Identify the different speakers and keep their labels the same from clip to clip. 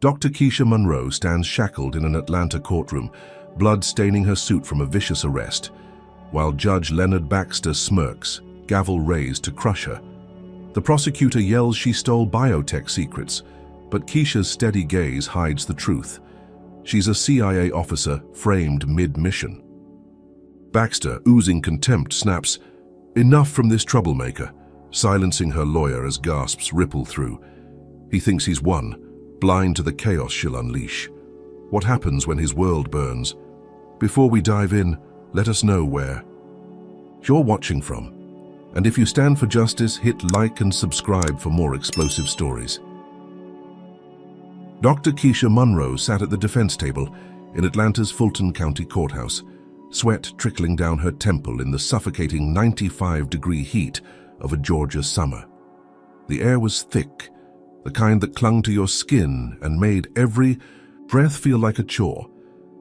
Speaker 1: Dr. Keisha Monroe stands shackled in an Atlanta courtroom, blood staining her suit from a vicious arrest, while Judge Leonard Baxter smirks, gavel raised to crush her. The prosecutor yells she stole biotech secrets, but Keisha's steady gaze hides the truth. She's a CIA officer framed mid-mission. Baxter, oozing contempt, snaps, "Enough from this troublemaker," silencing her lawyer as gasps ripple through. He thinks he's won, blind to the chaos she'll unleash. What happens when his world burns? Before we dive in, let us know where you're watching from. And if you stand for justice, hit like and subscribe for more explosive stories. Dr. Keisha Monroe sat at the defense table in Atlanta's Fulton County Courthouse, sweat trickling down her temple in the suffocating 95-degree heat of a Georgia summer. The air was thick, the kind that clung to your skin and made every breath feel like a chore.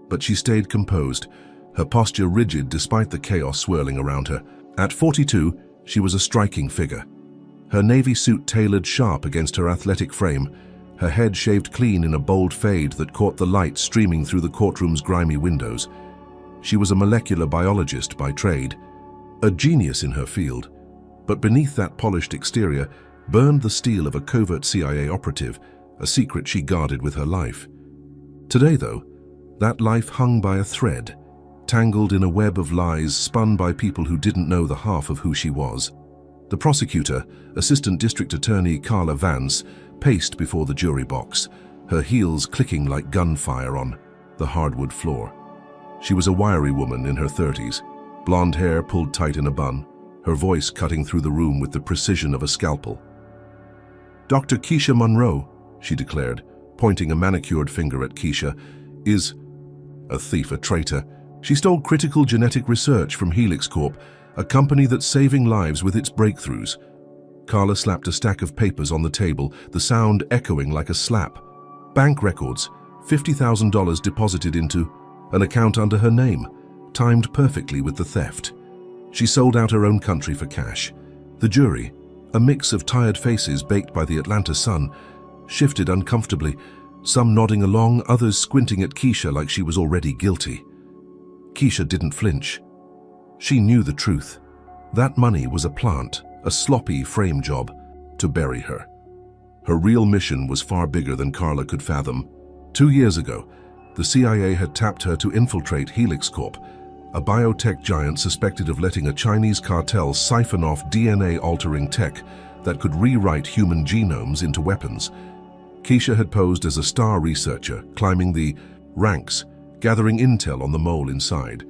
Speaker 1: But she stayed composed, her posture rigid despite the chaos swirling around her. At 42, she was a striking figure. Her navy suit tailored sharp against her athletic frame, her head shaved clean in a bold fade that caught the light streaming through the courtroom's grimy windows. She was a molecular biologist by trade, a genius in her field, but beneath that polished exterior burned the steel of a covert CIA operative, a secret she guarded with her life. Today, though, that life hung by a thread, tangled in a web of lies spun by people who didn't know the half of who she was. The prosecutor, Assistant District Attorney Carla Vance, paced before the jury box, her heels clicking like gunfire on the hardwood floor. She was a wiry woman in her 30s, blonde hair pulled tight in a bun, her voice cutting through the room with the precision of a scalpel. "Dr. Keisha Monroe," she declared, pointing a manicured finger at Keisha, "is a thief, a traitor. She stole critical genetic research from Helix Corp, a company that's saving lives with its breakthroughs." Carla slapped a stack of papers on the table, the sound echoing like a slap. Bank records, $50,000 deposited into an account under her name, timed perfectly with the theft. She sold out her own country for cash. The jury, a mix of tired faces baked by the Atlanta sun, shifted uncomfortably, some nodding along, others squinting at Keisha like she was already guilty. Keisha didn't flinch. She knew the truth. That money was a plant, a sloppy frame job to bury her. Her real mission was far bigger than Carla could fathom. 2 years ago, the CIA had tapped her to infiltrate Helix Corp, a biotech giant suspected of letting a Chinese cartel siphon off DNA-altering tech that could rewrite human genomes into weapons. Keisha had posed as a star researcher, climbing the ranks, gathering intel on the mole inside.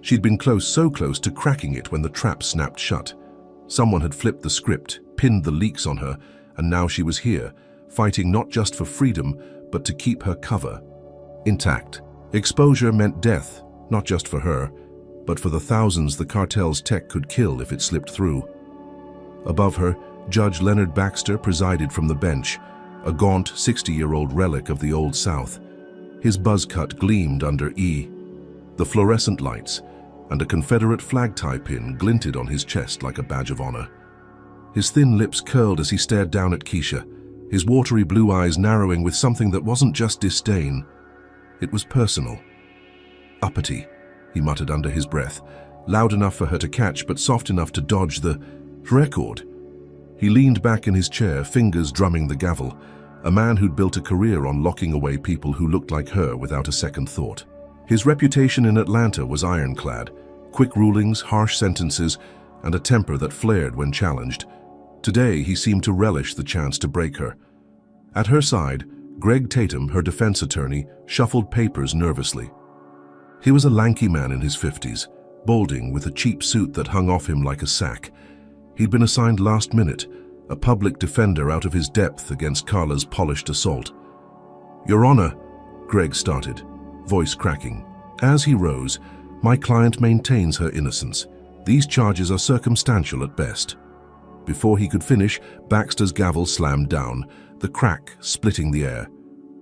Speaker 1: She'd been close, so close to cracking it when the trap snapped shut. Someone had flipped the script, pinned the leaks on her, and now she was here, fighting not just for freedom, but to keep her cover intact. Exposure meant death, not just for her, but for the thousands the cartel's tech could kill if it slipped through. Above her, Judge Leonard Baxter presided from the bench, a gaunt 60-year-old relic of the Old South. His buzz cut gleamed under the fluorescent lights, and a Confederate flag tie pin glinted on his chest like a badge of honor. His thin lips curled as he stared down at Keisha, his watery blue eyes narrowing with something that wasn't just disdain. It was personal. "Uppity," he muttered under his breath, loud enough for her to catch but soft enough to dodge the record. He leaned back in his chair, fingers drumming the gavel, a man who'd built a career on locking away people who looked like her without a second thought. His reputation in Atlanta was ironclad, quick rulings, harsh sentences, and a temper that flared when challenged. Today, he seemed to relish the chance to break her. At her side, Greg Tatum, her defense attorney, shuffled papers nervously. He was a lanky man in his 50s, balding with a cheap suit that hung off him like a sack. He'd been assigned last minute, a public defender out of his depth against Carla's polished assault. "Your Honor," Greg started, voice cracking. As he rose, "My client maintains her innocence. These charges are circumstantial at best." Before he could finish, Baxter's gavel slammed down, the crack splitting the air.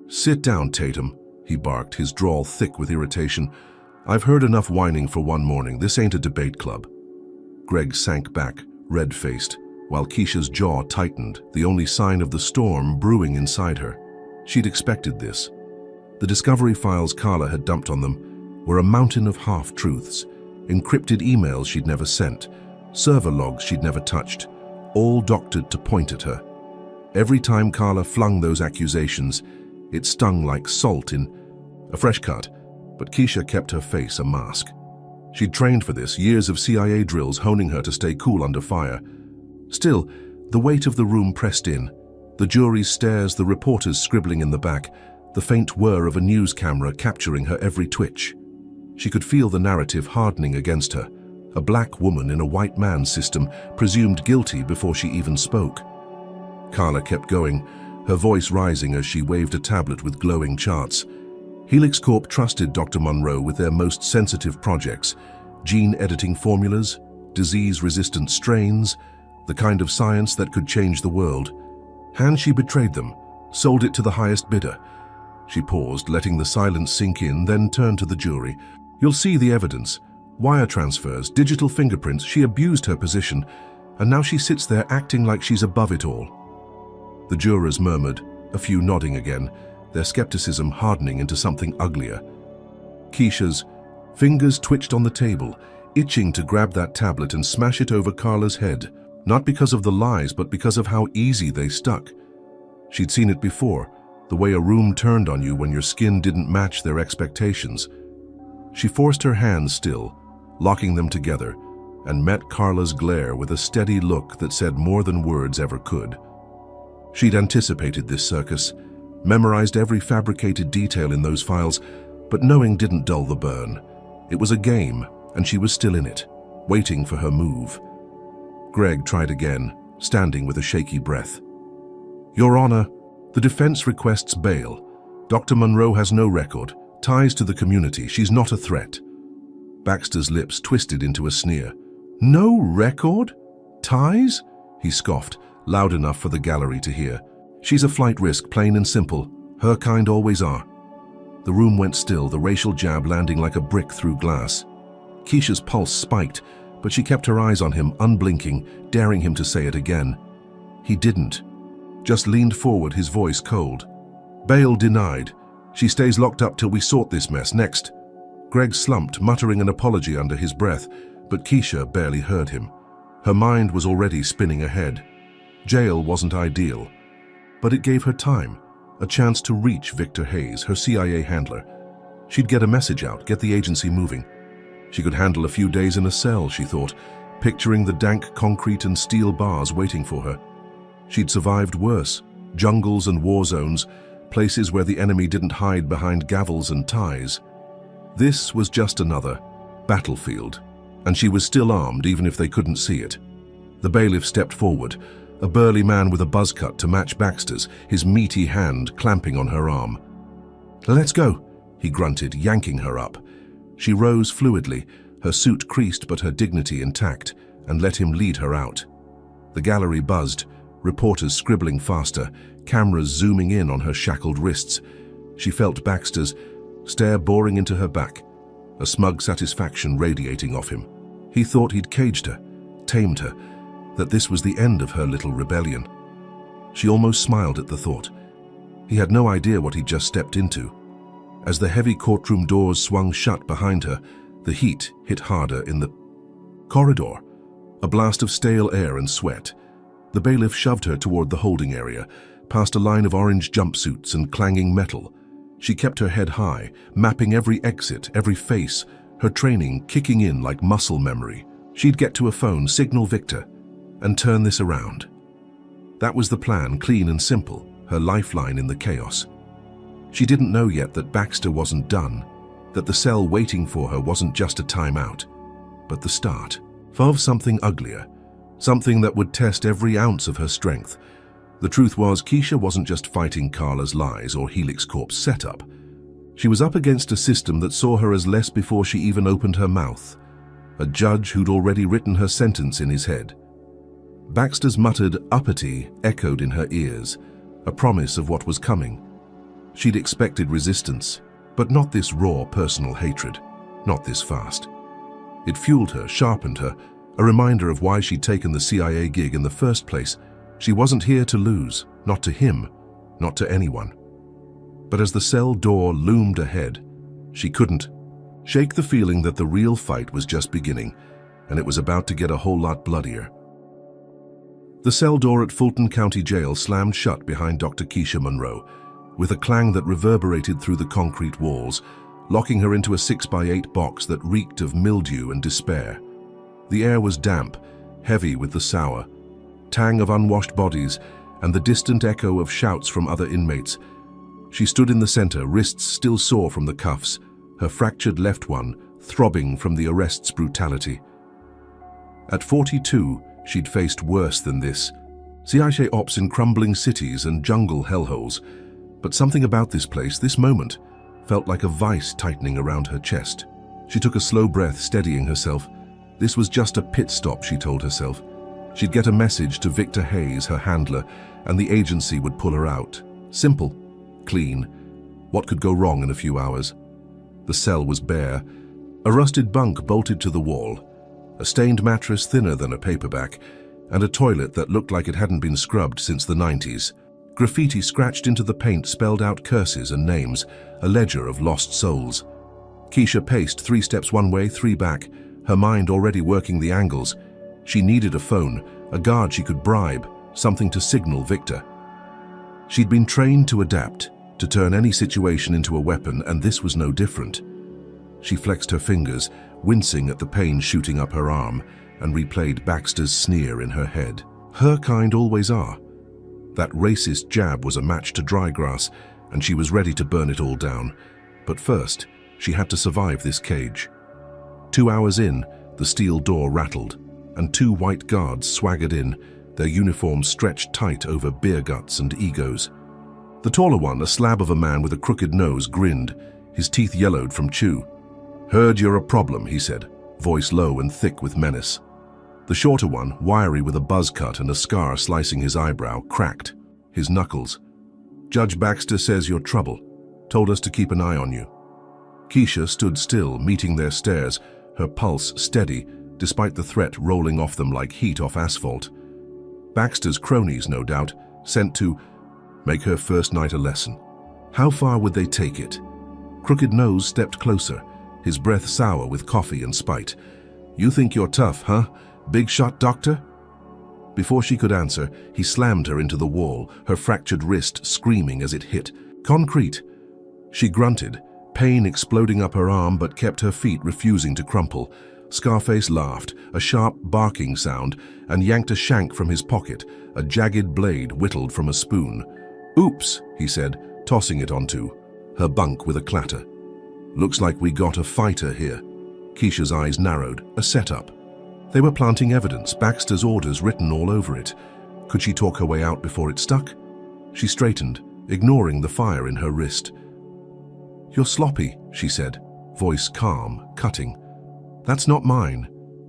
Speaker 1: "Sit down, Tatum," he barked, his drawl thick with irritation. "I've heard enough whining for one morning. This ain't a debate club." Greg sank back, red-faced, while Keisha's jaw tightened, the only sign of the storm brewing inside her. She'd expected this. The discovery files Carla had dumped on them were a mountain of half-truths, encrypted emails she'd never sent, server logs she'd never touched, all doctored to point at her. Every time Carla flung those accusations, it stung like salt in a fresh cut, but Keisha kept her face a mask. She'd trained for this, years of CIA drills honing her to stay cool under fire. Still, the weight of the room pressed in, the jury's stares, the reporters scribbling in the back, the faint whir of a news camera capturing her every twitch. She could feel the narrative hardening against her, a black woman in a white man's system, presumed guilty before she even spoke. Carla kept going, her voice rising as she waved a tablet with glowing charts. Helix Corp trusted Dr. Monroe with their most sensitive projects, gene editing formulas, disease-resistant strains, the kind of science that could change the world. And she betrayed them, sold it to the highest bidder. She paused, letting the silence sink in, then turned to the jury. You'll see the evidence. Wire transfers, digital fingerprints. She abused her position, and now she sits there acting like she's above it all. The jurors murmured, a few nodding again, their skepticism hardening into something uglier. Keisha's fingers twitched on the table, itching to grab that tablet and smash it over Carla's head, not because of the lies, but because of how easy they stuck. She'd seen it before, the way a room turned on you when your skin didn't match their expectations. She forced her hands still, locking them together, and met Carla's glare with a steady look that said more than words ever could. She'd anticipated this circus, memorized every fabricated detail in those files, but knowing didn't dull the burn. It was a game, and she was still in it, waiting for her move. Greg tried again, standing with a shaky breath. Your Honor, the defense requests bail. Dr. Monroe has no record, ties to the community. She's not a threat. Baxter's lips twisted into a sneer. No record? Ties? He scoffed, loud enough for the gallery to hear. She's a flight risk, plain and simple. Her kind always are. The room went still, the racial jab landing like a brick through glass. Keisha's pulse spiked, but she kept her eyes on him, unblinking, daring him to say it again. He didn't. Just leaned forward, his voice cold. Bail denied. She stays locked up till we sort this mess. Next. Greg slumped, muttering an apology under his breath, but Keisha barely heard him. Her mind was already spinning ahead. Jail wasn't ideal, but it gave her time, a chance to reach Victor Hayes, her CIA handler. She'd get a message out, get the agency moving. She could handle a few days in a cell, she thought, picturing the dank concrete and steel bars waiting for her. She'd survived worse, jungles and war zones, places where the enemy didn't hide behind gavels and ties. This was just another battlefield, and she was still armed even if they couldn't see it. The bailiff stepped forward, a burly man with a buzz cut to match Baxter's, his meaty hand clamping on her arm. Let's go, he grunted, yanking her up. She rose fluidly, her suit creased but her dignity intact, and let him lead her out. The gallery buzzed, reporters scribbling faster, cameras zooming in on her shackled wrists. She felt Baxter's stare boring into her back, a smug satisfaction radiating off him. He thought he'd caged her, tamed her, that this was the end of her little rebellion. She almost smiled at the thought. He had no idea what he'd just stepped into. As the heavy courtroom doors swung shut behind her, the heat hit harder in the corridor, a blast of stale air and sweat. The bailiff shoved her toward the holding area, past a line of orange jumpsuits and clanging metal. She kept her head high, mapping every exit, every face, her training kicking in like muscle memory. She'd get to a phone, signal Victor, and turn this around. That was the plan, clean and simple, her lifeline in the chaos. She didn't know yet that Baxter wasn't done, that the cell waiting for her wasn't just a timeout, but the start of something uglier, something that would test every ounce of her strength. The truth was, Keisha wasn't just fighting Carla's lies or Helix Corp's setup. She was up against a system that saw her as less before she even opened her mouth, a judge who'd already written her sentence in his head. Baxter's muttered uppity echoed in her ears, a promise of what was coming. She'd expected resistance, but not this raw personal hatred, not this fast. It fueled her, sharpened her, a reminder of why she'd taken the CIA gig in the first place. She wasn't here to lose, not to him, not to anyone. But as the cell door loomed ahead, she couldn't shake the feeling that the real fight was just beginning, and it was about to get a whole lot bloodier. The cell door at Fulton County Jail slammed shut behind Dr. Keisha Monroe, with a clang that reverberated through the concrete walls, locking her into a 6x8 box that reeked of mildew and despair. The air was damp, heavy with the sour tang of unwashed bodies and the distant echo of shouts from other inmates. She stood in the center, wrists still sore from the cuffs, her fractured left one throbbing from the arrest's brutality. At 42, she'd faced worse than this. CIA ops in crumbling cities and jungle hellholes. But something about this place, this moment, felt like a vice tightening around her chest. She took a slow breath, steadying herself. This was just a pit stop, she told herself. She'd get a message to Victor Hayes, her handler, and the agency would pull her out. Simple, clean. What could go wrong in a few hours? The cell was bare. A rusted bunk bolted to the wall, a stained mattress thinner than a paperback, and a toilet that looked like it hadn't been scrubbed since the 90s. Graffiti scratched into the paint spelled out curses and names, a ledger of lost souls. Keisha paced 3 steps one way, 3 back, her mind already working the angles. She needed a phone, a guard she could bribe, something to signal Victor. She'd been trained to adapt, to turn any situation into a weapon, and this was no different. She flexed her fingers, wincing at the pain shooting up her arm, and replayed Baxter's sneer in her head. Her kind always are. That racist jab was a match to dry grass, and she was ready to burn it all down. But first, she had to survive this cage. 2 hours in, the steel door rattled, and 2 white guards swaggered in, their uniforms stretched tight over beer guts and egos. The taller one, a slab of a man with a crooked nose, grinned, his teeth yellowed from chew. "Heard you're a problem," he said, voice low and thick with menace. The shorter one, wiry with a buzz cut and a scar slicing his eyebrow, cracked, his knuckles. "Judge Baxter says you're trouble. Told us to keep an eye on you." Keisha stood still, meeting their stares, her pulse steady, despite the threat rolling off them like heat off asphalt. Baxter's cronies, no doubt, sent to make her first night a lesson. How far would they take it? Crooked Nose stepped closer, his breath sour with coffee and spite. "You think you're tough, huh? Big shot doctor?" Before she could answer, he slammed her into the wall, her fractured wrist screaming as it hit. Concrete. She grunted, pain exploding up her arm, but kept her feet refusing to crumple. Scarface laughed, a sharp barking sound, and yanked a shank from his pocket, a jagged blade whittled from a spoon. "Oops," he said, tossing it onto her bunk with a clatter. "Looks like we got a fighter here." Keisha's eyes narrowed, a setup. They were planting evidence, Baxter's orders written all over it. Could she talk her way out before it stuck? She straightened, ignoring the fire in her wrist. "You're sloppy," she said, voice calm, cutting. "That's not mine.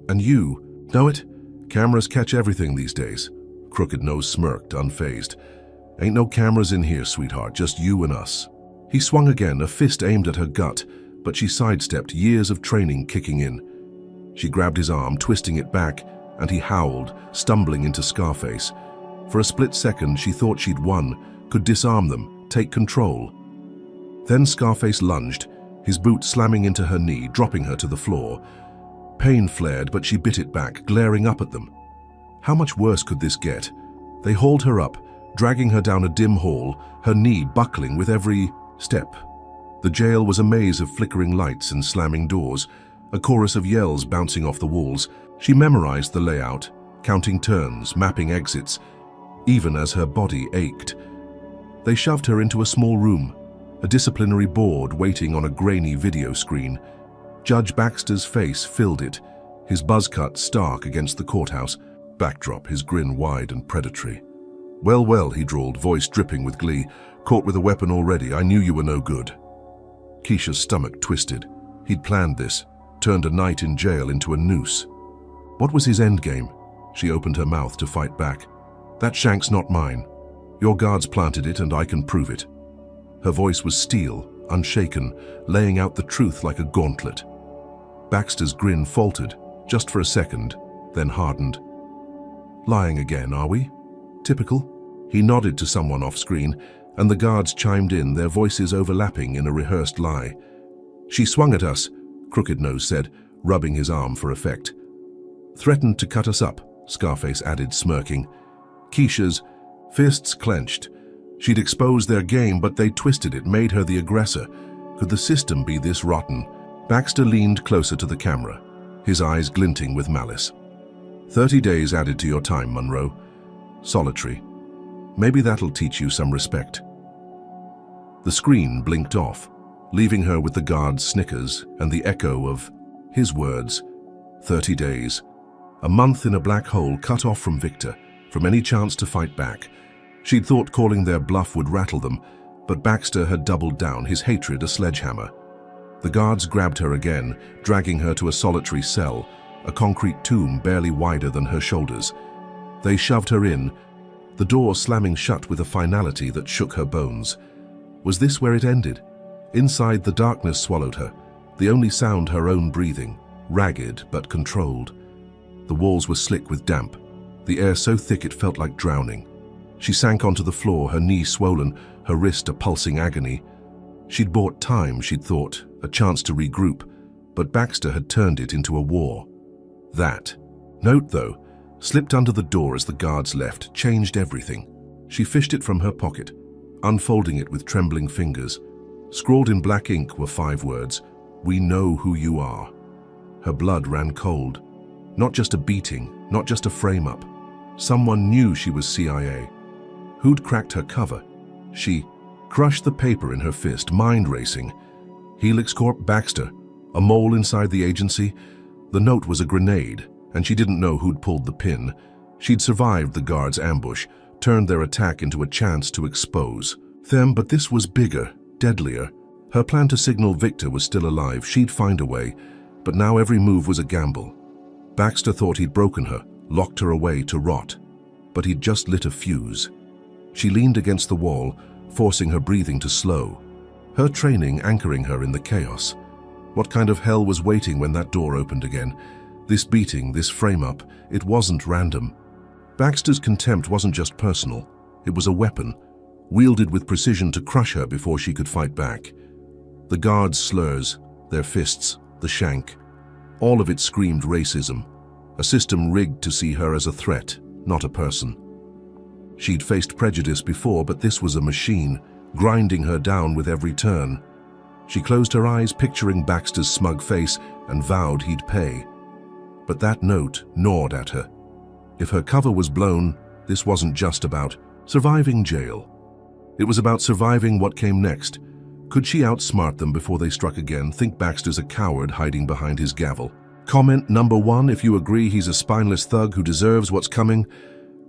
Speaker 1: And you, know it? Cameras catch everything these days." Crooked Nose smirked, unfazed. "Ain't no cameras in here, sweetheart, just you and us." He swung again, a fist aimed at her gut, but she sidestepped, years of training kicking in. She grabbed his arm, twisting it back, and he howled, stumbling into Scarface. For a split second, she thought she'd won, could disarm them, take control. Then Scarface lunged, his boot slamming into her knee, dropping her to the floor. Pain flared, but she bit it back, glaring up at them. How much worse could this get? They hauled her up, dragging her down a dim hall, her knee buckling with every step. The jail was a maze of flickering lights and slamming doors, a chorus of yells bouncing off the walls. She memorized the layout, counting turns, mapping exits, even as her body ached. They shoved her into a small room, a disciplinary board waiting on a grainy video screen. Judge Baxter's face filled it, his buzz cut stark against the courthouse backdrop, his grin wide and predatory. "Well, well," he drawled, voice dripping with glee. "Caught with a weapon already. I knew you were no good." Keisha's stomach twisted. He'd planned this, turned a night in jail into a noose. What was his endgame? She opened her mouth to fight back. "That shank's not mine. Your guards planted it, and I can prove it." Her voice was steel, unshaken, laying out the truth like a gauntlet. Baxter's grin faltered, just for a second, then hardened. "Lying again, are we? Typical." He nodded to someone off-screen, and the guards chimed in, their voices overlapping in a rehearsed lie. "She swung at us," Crooked Nose said, rubbing his arm for effect. "Threatened to cut us up," Scarface added, smirking. Keisha's fists clenched. She'd exposed their game, but they twisted it, made her the aggressor. Could the system be this rotten? Baxter leaned closer to the camera, his eyes glinting with malice. 30 days added to your time, Monroe. Solitary. Maybe that'll teach you some respect." The screen blinked off, leaving her with the guard's snickers and the echo of his words. 30 days. A month in a black hole, cut off from Victor, from any chance to fight back. She'd thought calling their bluff would rattle them, but Baxter had doubled down, his hatred a sledgehammer. The guards grabbed her again, dragging her to a solitary cell, a concrete tomb barely wider than her shoulders. They shoved her in, the door slamming shut with a finality that shook her bones. Was this where it ended? Inside, the darkness swallowed her, the only sound her own breathing, ragged but controlled. The walls were slick with damp, the air so thick it felt like drowning. She sank onto the floor, her knee swollen, her wrist a pulsing agony. She'd bought time, she'd thought, a chance to regroup, but Baxter had turned it into a war. That note, though, slipped under the door as the guards left, changed everything. She fished it from her pocket, unfolding it with trembling fingers. Scrawled in black ink were 5 words: "We know who you are." Her blood ran cold. Not just a beating, not just a frame-up. Someone knew she was CIA. Who'd cracked her cover? She crushed the paper in her fist, mind racing. Helix Corp, Baxter, a mole inside the agency. The note was a grenade, and she didn't know who'd pulled the pin. She'd survived the guards' ambush, turned their attack into a chance to expose them, but this was bigger, deadlier. Her plan to signal Victor was still alive. She'd find a way, but now every move was a gamble. Baxter thought he'd broken her, locked her away to rot, but he'd just lit a fuse. She leaned against the wall, forcing her breathing to slow, her training anchoring her in the chaos. What kind of hell was waiting when that door opened again? This beating, this frame-up, it wasn't random. Baxter's contempt wasn't just personal. It was a weapon, wielded with precision to crush her before she could fight back. The guards' slurs, their fists, the shank, all of it screamed racism, a system rigged to see her as a threat, not a person. She'd faced prejudice before, but this was a machine, grinding her down with every turn. She closed her eyes, picturing Baxter's smug face, and vowed he'd pay. But that note gnawed at her. If her cover was blown, this wasn't just about surviving jail. It was about surviving what came next. Could she outsmart them before they struck again? Think Baxter's a coward hiding behind his gavel. Comment number 1 if you agree he's a spineless thug who deserves what's coming.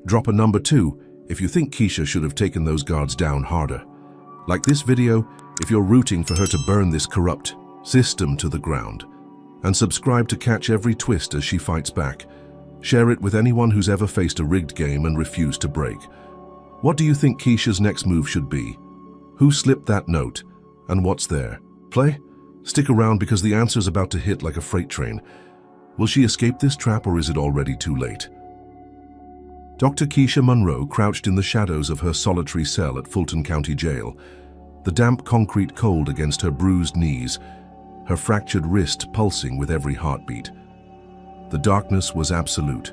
Speaker 1: Drop a number 2 if you think Keisha should have taken those guards down harder. Like this video if you're rooting for her to burn this corrupt system to the ground. And subscribe to catch every twist as she fights back. Share it with anyone who's ever faced a rigged game and refused to break. What do you think Keisha's next move should be? Who slipped that note? And what's there? Play? Stick around because the answer's about to hit like a freight train. Will she escape this trap, or is it already too late? Dr. Keisha Monroe crouched in the shadows of her solitary cell at Fulton County Jail, the damp concrete cold against her bruised knees, her fractured wrist pulsing with every heartbeat. The darkness was absolute,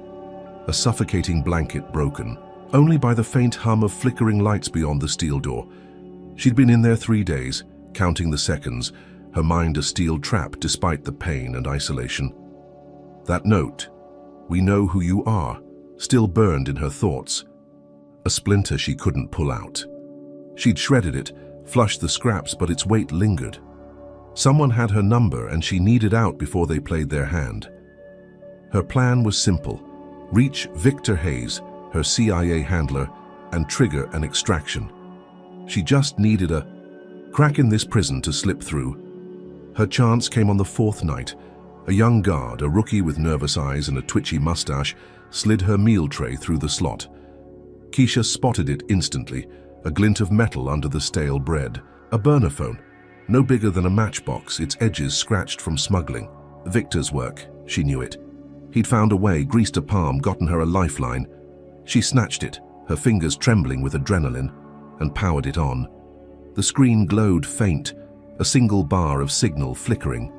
Speaker 1: a suffocating blanket broken only by the faint hum of flickering lights beyond the steel door. She'd been in there 3 days, counting the seconds, her mind a steel trap despite the pain and isolation. That note, "We know who you are," still burned in her thoughts, a splinter she couldn't pull out. She'd shredded it, flushed the scraps, but its weight lingered. Someone had her number and she needed out before they played their hand. Her plan was simple: reach Victor Hayes, her CIA handler, and trigger an extraction. She just needed a crack in this prison to slip through. Her chance came on the 4th night. A young guard, a rookie with nervous eyes and a twitchy mustache, slid her meal tray through the slot. Keisha spotted it instantly, a glint of metal under the stale bread. A burner phone, no bigger than a matchbox, its edges scratched from smuggling. Victor's work, she knew it. He'd found a way, greased a palm, gotten her a lifeline. She snatched it, her fingers trembling with adrenaline. and powered it on. The screen glowed faint, a single bar of signal flickering.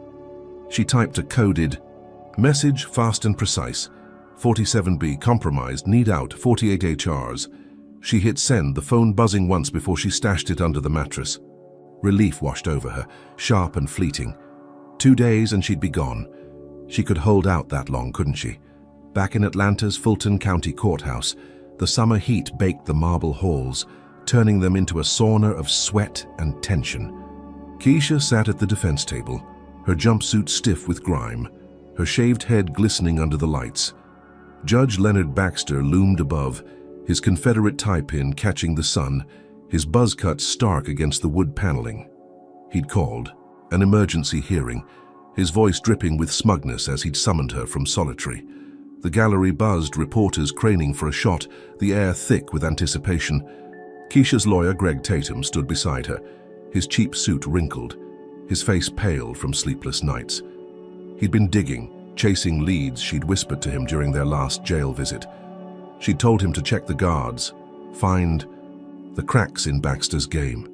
Speaker 1: She typed a coded message, fast and precise. 47B compromised, need out 48 HRs. She hit send, the phone buzzing once before she stashed it under the mattress. Relief washed over her, sharp and fleeting. 2 days and she'd be gone. She could hold out that long, couldn't she? Back in Atlanta's Fulton County Courthouse, the summer heat baked the marble halls, turning them into a sauna of sweat and tension. Keisha sat at the defense table, her jumpsuit stiff with grime, her shaved head glistening under the lights. Judge Leonard Baxter loomed above, his Confederate tie pin catching the sun, his buzz cut stark against the wood paneling. He'd called, an emergency hearing, his voice dripping with smugness as he'd summoned her from solitary. The gallery buzzed, reporters craning for a shot, the air thick with anticipation. Keisha's lawyer, Greg Tatum, stood beside her, his cheap suit wrinkled, his face pale from sleepless nights. He'd been digging, chasing leads she'd whispered to him during their last jail visit. She'd told him to check the guards, find the cracks in Baxter's game.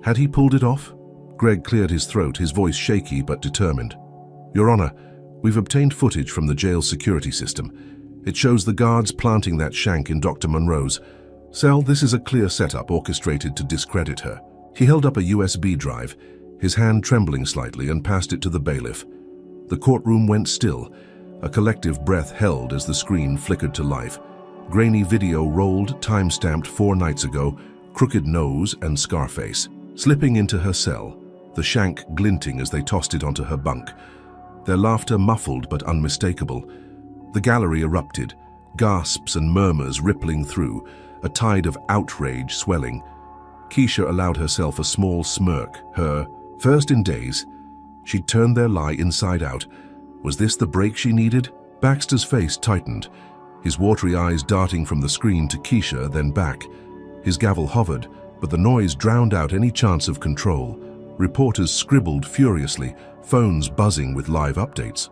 Speaker 1: Had he pulled it off? Greg cleared his throat, his voice shaky but determined. Your Honor, we've obtained footage from the jail security system. It shows the guards planting that shank in Dr. Monroe's cell. This is a clear setup orchestrated to discredit her. He held up a USB drive, his hand trembling slightly, and passed it to the bailiff. The courtroom went still, a collective breath held as the screen flickered to life. Grainy video rolled, time-stamped 4 nights ago, crooked nose and Scarface. Slipping into her cell, the shank glinting as they tossed it onto her bunk. Their laughter muffled but unmistakable. The gallery erupted, gasps and murmurs rippling through, a tide of outrage swelling. Keisha allowed herself a small smirk, her first in days. She'd turned their lie inside out. Was this the break she needed? Baxter's face tightened, his watery eyes darting from the screen to Keisha, then back. His gavel hovered, but the noise drowned out any chance of control. Reporters scribbled furiously, phones buzzing with live updates.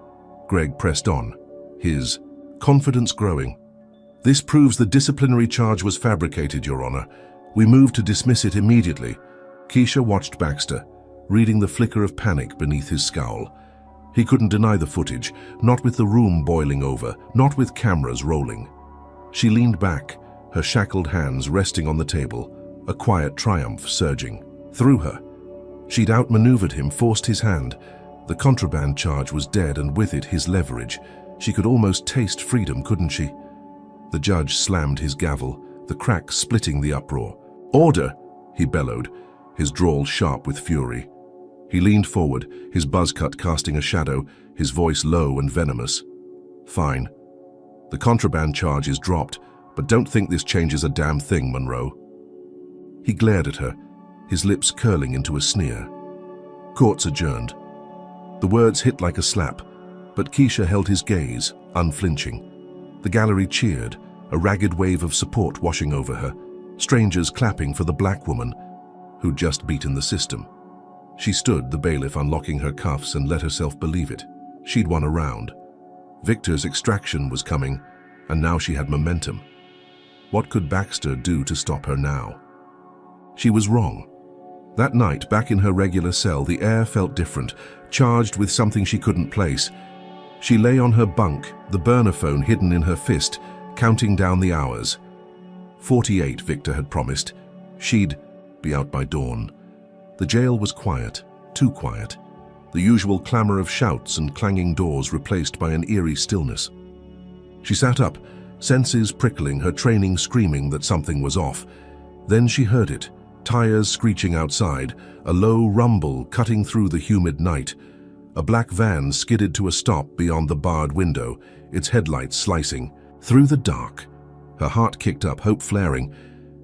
Speaker 1: Greg pressed on, his confidence growing. This proves the disciplinary charge was fabricated, Your Honor. We move to dismiss it immediately. Keisha watched Baxter, reading the flicker of panic beneath his scowl. He couldn't deny the footage, not with the room boiling over, not with cameras rolling. She leaned back, her shackled hands resting on the table, a quiet triumph surging through her. She'd outmaneuvered him, forced his hand. The contraband charge was dead, and with it his leverage. She could almost taste freedom, couldn't she? The judge slammed his gavel, the crack splitting the uproar. Order, he bellowed, his drawl sharp with fury. He leaned forward, his buzz cut casting a shadow, his voice low and venomous. Fine. The contraband charge is dropped, but don't think this changes a damn thing, Monroe. He glared at her, his lips curling into a sneer. Court's adjourned. The words hit like a slap, but Keisha held his gaze, unflinching. The gallery cheered, a ragged wave of support washing over her, strangers clapping for the black woman who'd just beaten the system. She stood, the bailiff unlocking her cuffs, and let herself believe it. She'd won a round. Victor's extraction was coming, and now she had momentum. What could Baxter do to stop her now? She was wrong. That night, back in her regular cell, the air felt different, charged with something she couldn't place. She lay on her bunk, the burner phone hidden in her fist, counting down the hours. 48, Victor had promised. She'd be out by dawn. The jail was quiet, too quiet. The usual clamor of shouts and clanging doors replaced by an eerie stillness. She sat up, senses prickling, her training screaming that something was off. Then she heard it, tires screeching outside, a low rumble cutting through the humid night. A black van skidded to a stop beyond the barred window, its headlights slicing. Through the dark, her heart kicked up, hope flaring.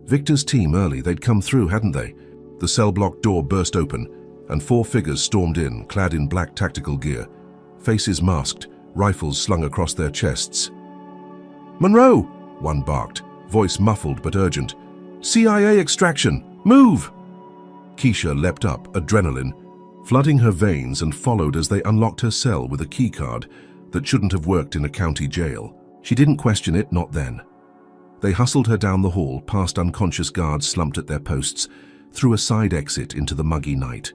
Speaker 1: Victor's team early, they'd come through, hadn't they? The cell block door burst open, and 4 figures stormed in, clad in black tactical gear, faces masked, rifles slung across their chests. "Monroe!" one barked, voice muffled but urgent. "CIA extraction! Move!" Keisha leapt up, adrenaline flooding her veins, and followed as they unlocked her cell with a keycard that shouldn't have worked in a county jail. She didn't question it, not then. They hustled her down the hall, past unconscious guards slumped at their posts, through a side exit into the muggy night.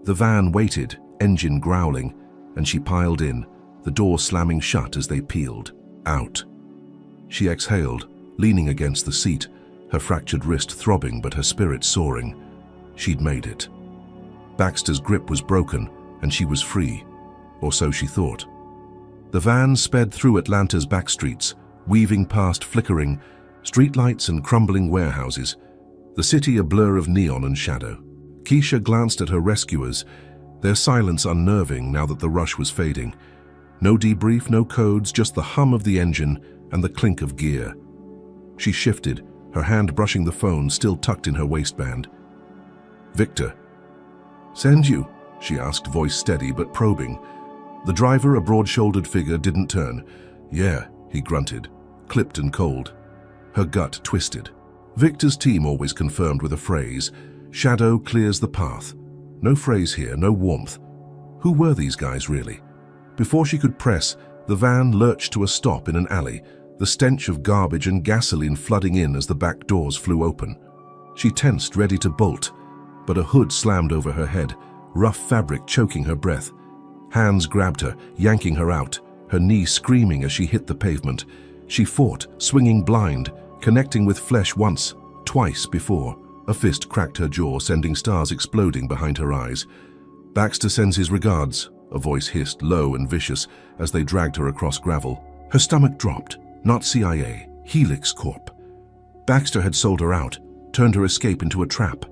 Speaker 1: The van waited, engine growling, and she piled in, the door slamming shut as they peeled. Out. She exhaled, leaning against the seat, her fractured wrist throbbing but her spirit soaring. She'd made it. Baxter's grip was broken, and she was free, or so she thought. The van sped through Atlanta's back streets, weaving past flickering streetlights and crumbling warehouses, the city a blur of neon and shadow. Keisha glanced at her rescuers, their silence unnerving now that the rush was fading. No debrief, no codes, just the hum of the engine and the clink of gear. She shifted, her hand brushing the phone still tucked in her waistband. "Victor." "Send you?" she asked, voice steady but probing. The driver, a broad-shouldered figure, didn't turn. "Yeah," he grunted, clipped and cold. Her gut twisted. Victor's team always confirmed with a phrase, "Shadow clears the path." No phrase here, no warmth. Who were these guys really? Before she could press, the van lurched to a stop in an alley, the stench of garbage and gasoline flooding in as the back doors flew open. She tensed, ready to bolt, but a hood slammed over her head, rough fabric choking her breath. Hands grabbed her, yanking her out, her knee screaming as she hit the pavement. She fought, swinging blind, connecting with flesh once, twice before. A fist cracked her jaw, sending stars exploding behind her eyes. "Baxter sends his regards," a voice hissed, low and vicious, as they dragged her across gravel. Her stomach dropped. Not CIA, Helix Corp. Baxter had sold her out, turned her escape into a trap.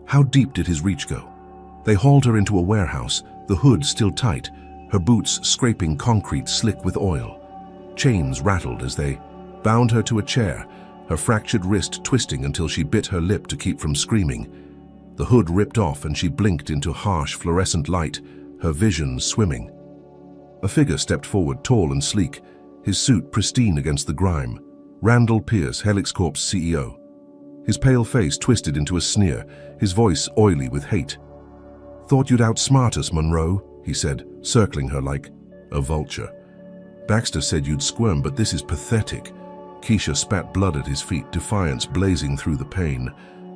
Speaker 1: How deep did his reach go? They hauled her into a warehouse, the hood still tight, her boots scraping concrete slick with oil. Chains rattled as they bound her to a chair, her fractured wrist twisting until she bit her lip to keep from screaming. The hood ripped off and she blinked into harsh fluorescent light, her vision swimming. A figure stepped forward, tall and sleek, his suit pristine against the grime. Randall Pierce, Helix Corp's CEO. His pale face twisted into a sneer, his voice oily with hate. "Thought you'd outsmart us, Monroe," he said, circling her like a vulture. "Baxter said you'd squirm, but this is pathetic." Keisha spat blood at his feet, defiance blazing through the pain.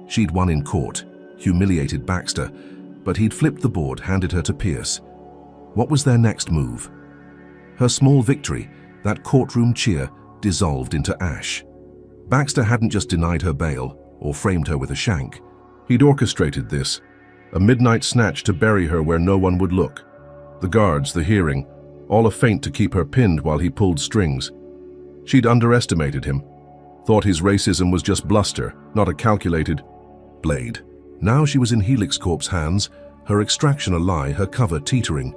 Speaker 1: She'd won in court, humiliated Baxter, but he'd flipped the board, handed her to Pierce. What was their next move? Her small victory, that courtroom cheer, dissolved into ash. Baxter hadn't just denied her bail or framed her with a shank. He'd orchestrated this, a midnight snatch to bury her where no one would look. The guards, the hearing, all a feint to keep her pinned while he pulled strings. She'd underestimated him, thought his racism was just bluster, not a calculated blade. Now she was in Helix Corp's hands, her extraction a lie, her cover teetering.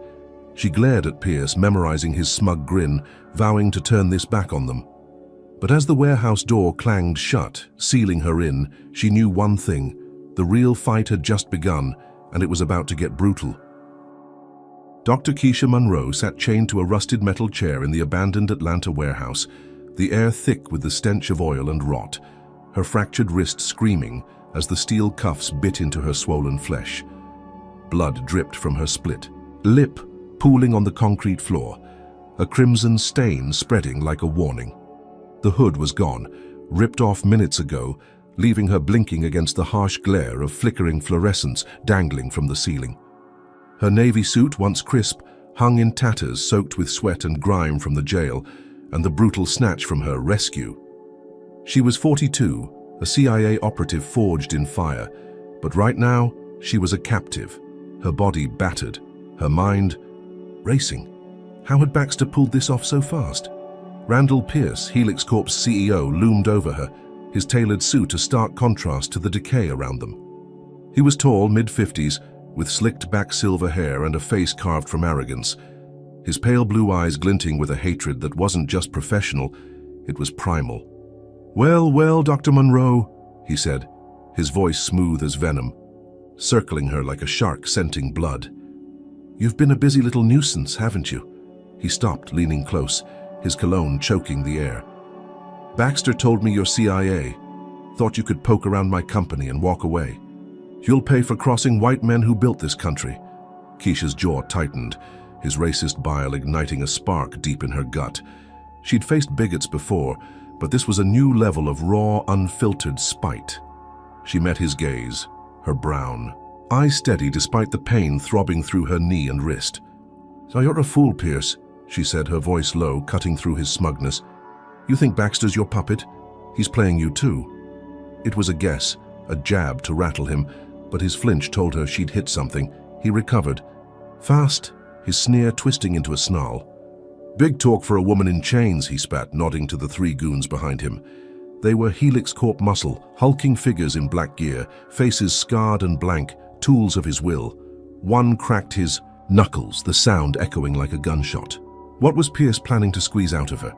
Speaker 1: She glared at Pierce, memorizing his smug grin, vowing to turn this back on them. But as the warehouse door clanged shut, sealing her in, she knew one thing. The real fight had just begun, and it was about to get brutal. Dr. Keisha Monroe sat chained to a rusted metal chair in the abandoned Atlanta warehouse, the air thick with the stench of oil and rot, her fractured wrist screaming as the steel cuffs bit into her swollen flesh. Blood dripped from her split lip, pooling on the concrete floor, a crimson stain spreading like a warning. The hood was gone, ripped off minutes ago, leaving her blinking against the harsh glare of flickering fluorescence dangling from the ceiling. Her navy suit, once crisp, hung in tatters soaked with sweat and grime from the jail and the brutal snatch from her rescue. She was 42, a CIA operative forged in fire, but right now she was a captive, her body battered, her mind racing. How had Baxter pulled this off so fast? Randall Pierce, Helix Corp's CEO, loomed over her, his tailored suit a stark contrast to the decay around them. He was tall, mid-50s, with slicked-back silver hair and a face carved from arrogance, his pale blue eyes glinting with a hatred that wasn't just professional, it was primal. "Well, well, Dr. Monroe," he said, his voice smooth as venom, circling her like a shark scenting blood. "You've been a busy little nuisance, haven't you?" He stopped, leaning close, his cologne choking the air. "Baxter told me you're CIA. Thought you could poke around my company and walk away. You'll pay for crossing white men who built this country." Keisha's jaw tightened, his racist bile igniting a spark deep in her gut. She'd faced bigots before, but this was a new level of raw, unfiltered spite. She met his gaze, her brown, eyes steady despite the pain throbbing through her knee and wrist. "So you're a fool, Pierce," she said, her voice low, cutting through his smugness. "You think Baxter's your puppet? He's playing you too." It was a guess, a jab to rattle him, but his flinch told her she'd hit something. He recovered. Fast, his sneer twisting into a snarl. "Big talk for a woman in chains," he spat, nodding to the three goons behind him. They were Helix Corp muscle, hulking figures in black gear, faces scarred and blank, tools of his will. One cracked his knuckles, the sound echoing like a gunshot. What was Pierce planning to squeeze out of her?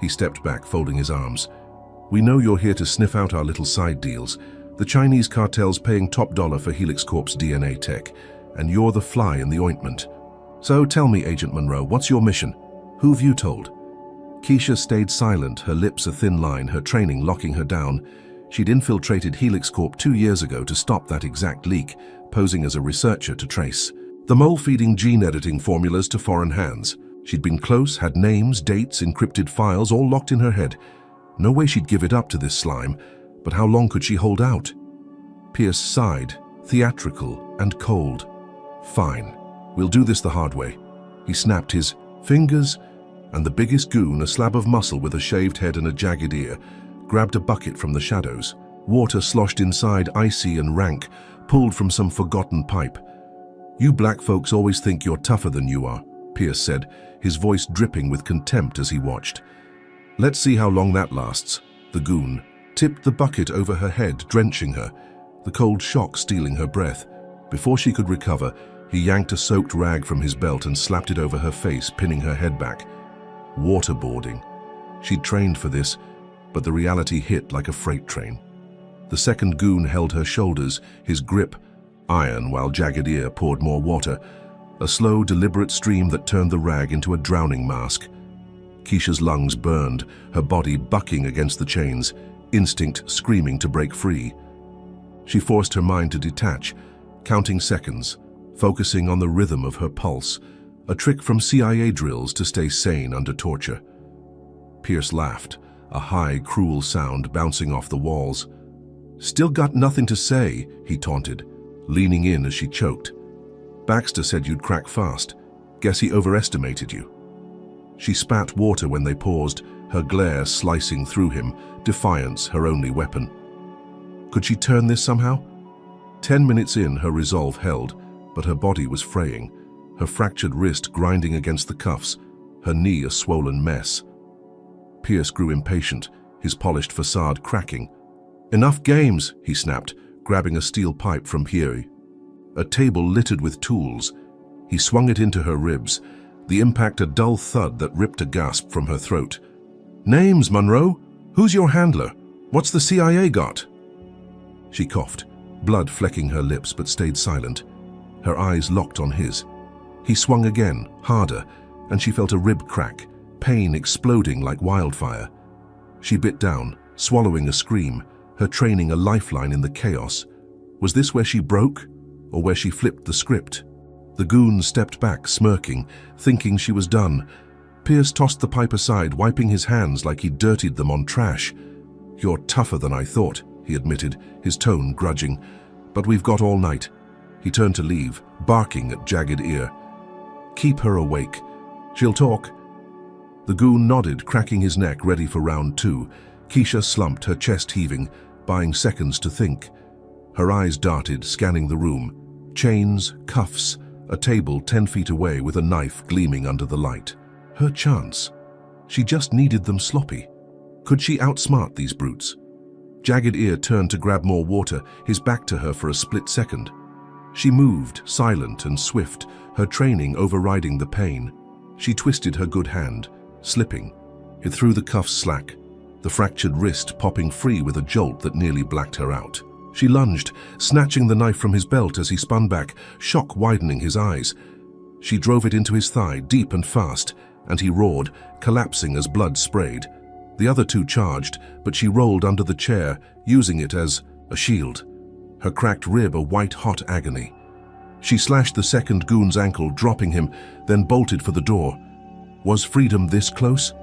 Speaker 1: He stepped back, folding his arms. "We know you're here to sniff out our little side deals. The Chinese cartel's paying top dollar for Helix Corp's DNA tech, and you're the fly in the ointment. So tell me, Agent Monroe, what's your mission? Who've you told?" Keisha stayed silent, her lips a thin line, her training locking her down. She'd infiltrated Helix Corp 2 years ago to stop that exact leak, posing as a researcher to trace the mole feeding gene editing formulas to foreign hands. She'd been close, had names, dates, encrypted files, all locked in her head. No way she'd give it up to this slime, but how long could she hold out? Pierce sighed, theatrical and cold. "Fine, we'll do this the hard way." He snapped his fingers, and the biggest goon, a slab of muscle with a shaved head and a jagged ear, grabbed a bucket from the shadows. Water sloshed inside, icy and rank, pulled from some forgotten pipe. "You black folks always think you're tougher than you are," Pierce said, his voice dripping with contempt as he watched. "Let's see how long that lasts." The goon tipped the bucket over her head, drenching her, the cold shock stealing her breath. Before she could recover, he yanked a soaked rag from his belt and slapped it over her face, pinning her head back. Waterboarding. She'd trained for this, but the reality hit like a freight train. The second goon held her shoulders, his grip iron while Jagged Ear poured more water, a slow, deliberate stream that turned the rag into a drowning mask. Keisha's lungs burned, her body bucking against the chains, instinct screaming to break free. She forced her mind to detach, counting seconds, focusing on the rhythm of her pulse, a trick from CIA drills to stay sane under torture. Pierce laughed, a high, cruel sound bouncing off the walls. "Still got nothing to say," he taunted, leaning in as she choked. "Baxter said you'd crack fast. Guess he overestimated you." She spat water when they paused, her glare slicing through him, defiance her only weapon. Could she turn this somehow? 10 minutes in, her resolve held, but her body was fraying, her fractured wrist grinding against the cuffs, her knee a swollen mess. Pierce grew impatient, his polished facade cracking. "Enough games," he snapped, grabbing a steel pipe from Pierre. A table littered with tools. He swung it into her ribs, the impact a dull thud that ripped a gasp from her throat. "Names, Monroe? Who's your handler? What's the CIA got?" She coughed, blood flecking her lips, but stayed silent. Her eyes locked on his. He swung again, harder, and she felt a rib crack, pain exploding like wildfire. She bit down, swallowing a scream, her training a lifeline in the chaos. Was this where she broke, or where she flipped the script? The goon stepped back, smirking, thinking she was done. Pierce tossed the pipe aside, wiping his hands like he'd dirtied them on trash. "You're tougher than I thought," he admitted, his tone grudging. "But we've got all night." He turned to leave, barking at Jagged Ear. "Keep her awake. She'll talk." The goon nodded, cracking his neck, ready for round 2. Keisha slumped, her chest heaving, buying seconds to think. Her eyes darted, scanning the room. Chains, cuffs, a table 10 feet away with a knife gleaming under the light. Her chance. She just needed them sloppy. Could she outsmart these brutes? Jagged Ear turned to grab more water, his back to her for a split second. She moved, silent and swift, her training overriding the pain. She twisted her good hand, slipping. It threw the cuffs slack, the fractured wrist popping free with a jolt that nearly blacked her out. She lunged, snatching the knife from his belt as he spun back, shock widening his eyes. She drove it into his thigh, deep and fast, and he roared, collapsing as blood sprayed. The other two charged, but she rolled under the chair, using it as a shield. Her cracked rib a white-hot agony. She slashed the second goon's ankle, dropping him, then bolted for the door. Was freedom this close?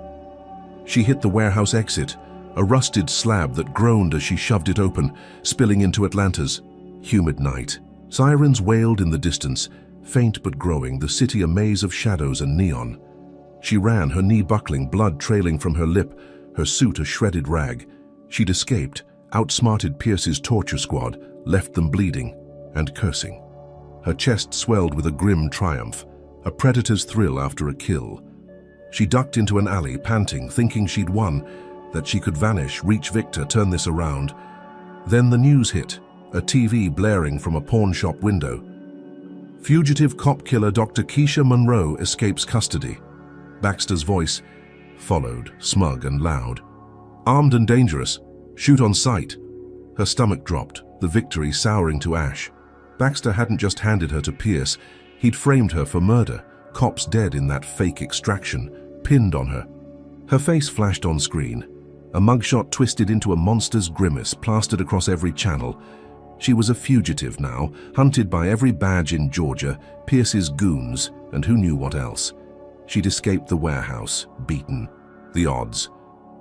Speaker 1: She hit the warehouse exit, a rusted slab that groaned as she shoved it open, spilling into Atlanta's humid night. Sirens wailed in the distance, faint but growing, the city a maze of shadows and neon. She ran, her knee buckling, blood trailing from her lip, her suit a shredded rag. She'd escaped, outsmarted Pierce's torture squad, left them bleeding and cursing. Her chest swelled with a grim triumph, a predator's thrill after a kill. She ducked into an alley, panting, thinking she'd won, that she could vanish, reach Victor, turn this around. Then the news hit, a TV blaring from a pawn shop window. Fugitive cop killer Dr. Keisha Monroe escapes custody. Baxter's voice followed, smug and loud. Armed and dangerous, shoot on sight. Her stomach dropped, the victory souring to ash. Baxter hadn't just handed her to Pierce, he'd framed her for murder, cops dead in that fake extraction, pinned on her. Her face flashed on screen, a mugshot twisted into a monster's grimace plastered across every channel. She was a fugitive now, hunted by every badge in Georgia, Pierce's goons, and who knew what else. She'd escaped the warehouse, beaten. The odds.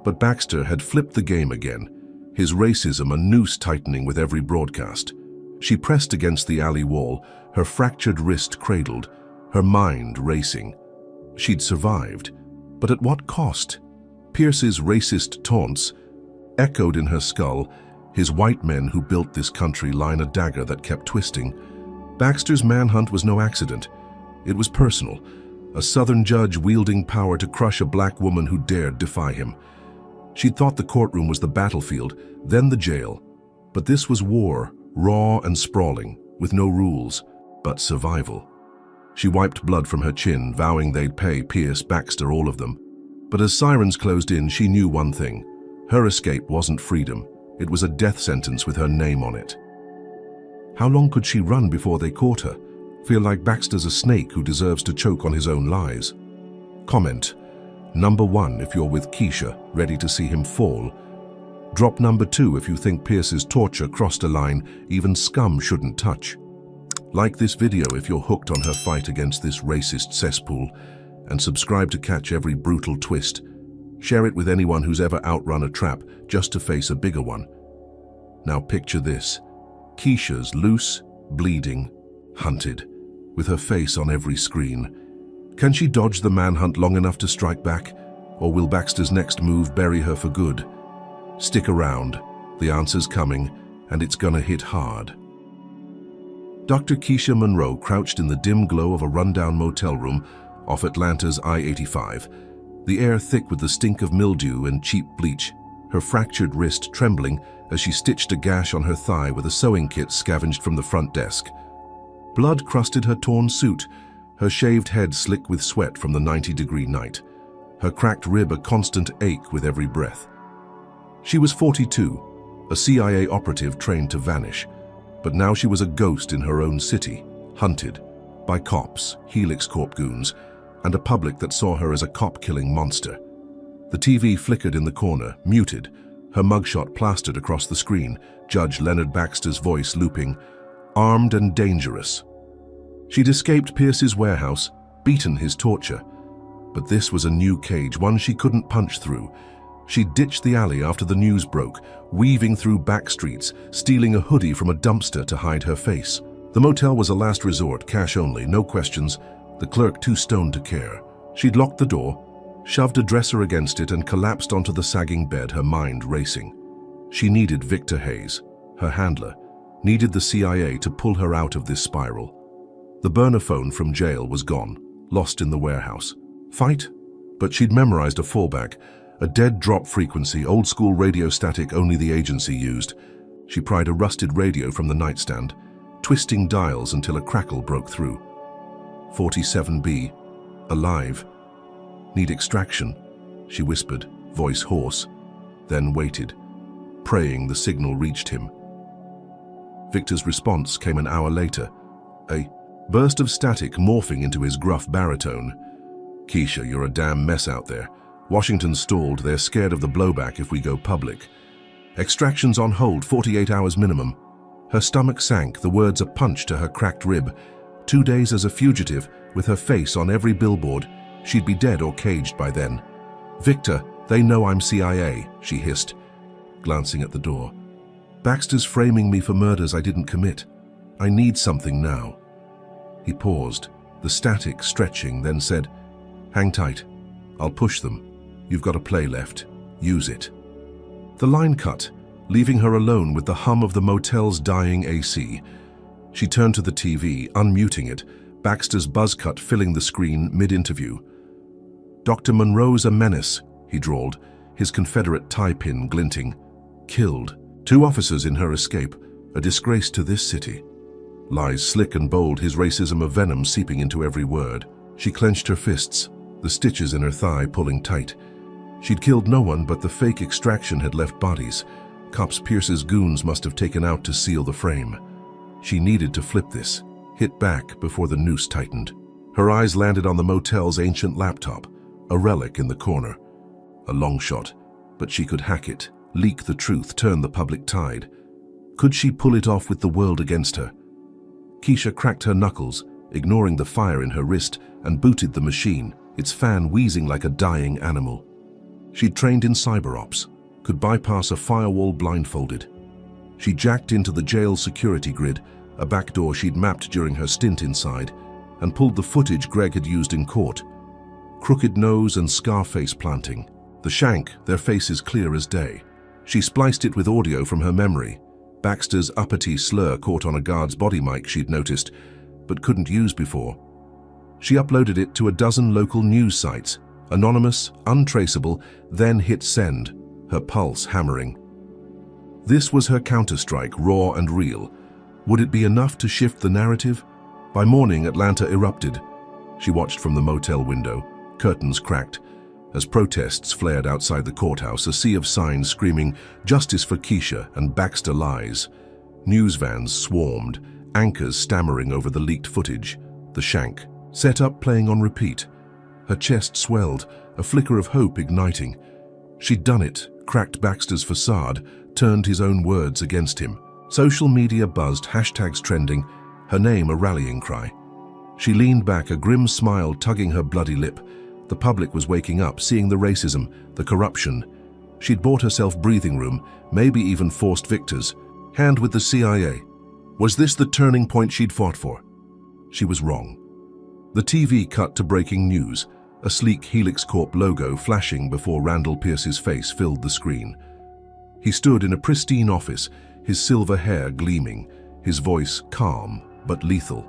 Speaker 1: But Baxter had flipped the game again, his racism a noose tightening with every broadcast. She pressed against the alley wall, her fractured wrist cradled, her mind racing. She'd survived, but at what cost? Pierce's racist taunts echoed in her skull, his white men who built this country line a dagger that kept twisting. Baxter's manhunt was no accident. It was personal, a Southern judge wielding power to crush a black woman who dared defy him. She'd thought the courtroom was the battlefield, then the jail. But this was war, raw and sprawling, with no rules, but survival. She wiped blood from her chin, vowing they'd pay Pierce, Baxter, all of them. But as sirens closed in, she knew one thing. Her escape wasn't freedom. It was a death sentence with her name on it. How long could she run before they caught her? Feel like Baxter's a snake who deserves to choke on his own lies? Comment. Number 1 if you're with Keisha, ready to see him fall. Drop number 2 if you think Pierce's torture crossed a line even scum shouldn't touch. Like this video if you're hooked on her fight against this racist cesspool, and subscribe to catch every brutal twist. Share it with anyone who's ever outrun a trap just to face a bigger one. Now picture this. Keisha's loose, bleeding, hunted, with her face on every screen. Can she dodge the manhunt long enough to strike back? Or will Baxter's next move bury her for good? Stick around. The answer's coming, and it's gonna hit hard. Dr. Keisha Monroe crouched in the dim glow of a rundown motel room off Atlanta's I-85, the air thick with the stink of mildew and cheap bleach, her fractured wrist trembling as she stitched a gash on her thigh with a sewing kit scavenged from the front desk. Blood crusted her torn suit, her shaved head slick with sweat from the 90-degree night, her cracked rib a constant ache with every breath. She was 42, a CIA operative trained to vanish, but now she was a ghost in her own city, hunted by cops, Helix Corp goons, and a public that saw her as a cop-killing monster. The TV flickered in the corner, muted, her mugshot plastered across the screen, Judge Leonard Baxter's voice looping, armed and dangerous. She'd escaped Pierce's warehouse, beaten his torture. But this was a new cage, one she couldn't punch through. She'd ditched the alley after the news broke, weaving through back streets, stealing a hoodie from a dumpster to hide her face. The motel was a last resort, cash only, no questions, the clerk too stoned to care. She'd locked the door, shoved a dresser against it and collapsed onto the sagging bed, her mind racing. She needed Victor Hayes, her handler, needed the CIA to pull her out of this spiral. The burner phone from jail was gone, lost in the warehouse. Fight? But she'd memorized a fallback, a dead drop frequency, old-school radio static only the agency used. She pried a rusted radio from the nightstand, twisting dials until a crackle broke through. 47B, alive. Need extraction, she whispered, voice hoarse, then waited, praying the signal reached him. Victor's response came an hour later, a burst of static morphing into his gruff baritone. Keisha, you're a damn mess out there. Washington stalled, they're scared of the blowback if we go public. Extraction's on hold, 48 hours minimum. Her stomach sank, the words a punch to her cracked rib. 2 days as a fugitive, with her face on every billboard. She'd be dead or caged by then. Victor, they know I'm CIA, she hissed, glancing at the door. "Baxter's framing me for murders I didn't commit. I need something now." He paused, the static stretching, then said, "Hang tight. I'll push them. You've got a play left. Use it." The line cut, leaving her alone with the hum of the motel's dying AC. She turned to the TV, unmuting it, Baxter's buzz cut filling the screen mid-interview. "Dr. Monroe's a menace," he drawled, his Confederate tie pin glinting. "Killed. 2 officers in her escape. A disgrace to this city." Lies slick and bold, his racism of venom seeping into every word. She clenched her fists, the stitches in her thigh pulling tight. She'd killed no one, but the fake extraction had left bodies. Cops Pierce's goons must have taken out to seal the frame. She needed to flip this, hit back before the noose tightened. Her eyes landed on the motel's ancient laptop, a relic in the corner. A long shot, but she could hack it, leak the truth, turn the public tide. Could she pull it off with the world against her? Keisha cracked her knuckles, ignoring the fire in her wrist, and booted the machine, its fan wheezing like a dying animal. She'd trained in cyber ops, could bypass a firewall blindfolded. She jacked into the jail security grid, a backdoor she'd mapped during her stint inside, and pulled the footage Greg had used in court. Crooked nose and scar face planting. The shank, their faces clear as day. She spliced it with audio from her memory. Baxter's uppity slur caught on a guard's body mic she'd noticed, but couldn't use before. She uploaded it to a dozen local news sites, anonymous, untraceable, then hit send, her pulse hammering. This was her counterstrike, raw and real. Would it be enough to shift the narrative? By morning, Atlanta erupted. She watched from the motel window, curtains cracked. As protests flared outside the courthouse, a sea of signs screaming, "Justice for Keisha" and "Baxter lies." News vans swarmed, anchors stammering over the leaked footage. The shank, set up playing on repeat. Her chest swelled, a flicker of hope igniting. She'd done it, cracked Baxter's facade, turned his own words against him. Social media buzzed, hashtags trending, her name a rallying cry. She leaned back, a grim smile tugging her bloody lip. The public was waking up, seeing the racism, the corruption. She'd bought herself breathing room, maybe even forced victors. Hand with the CIA. Was this the turning point she'd fought for? She was wrong. The TV cut to breaking news, a sleek Helix Corp logo flashing before Randall Pierce's face filled the screen. He stood in a pristine office, his silver hair gleaming, his voice calm but lethal.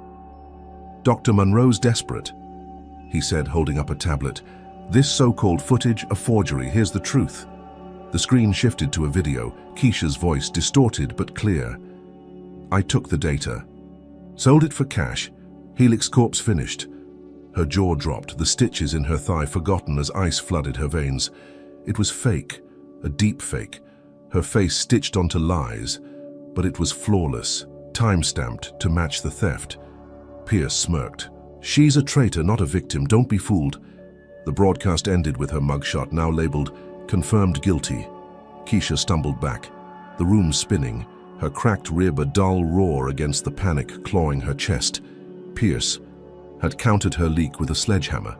Speaker 1: "Dr. Monroe's desperate," he said, holding up a tablet. "This so-called footage, a forgery. Here's the truth." The screen shifted to a video, Keisha's voice distorted but clear. "I took the data. Sold it for cash. Helix Corp's finished." Her jaw dropped, the stitches in her thigh forgotten as ice flooded her veins. It was fake, a deep fake. Her face stitched onto lies, but it was flawless, time-stamped to match the theft. Pierce smirked. "She's a traitor, not a victim. Don't be fooled." The broadcast ended with her mugshot, now labeled "Confirmed Guilty." Keisha stumbled back, the room spinning, her cracked rib a dull roar against the panic clawing her chest. Pierce had countered her leak with a sledgehammer,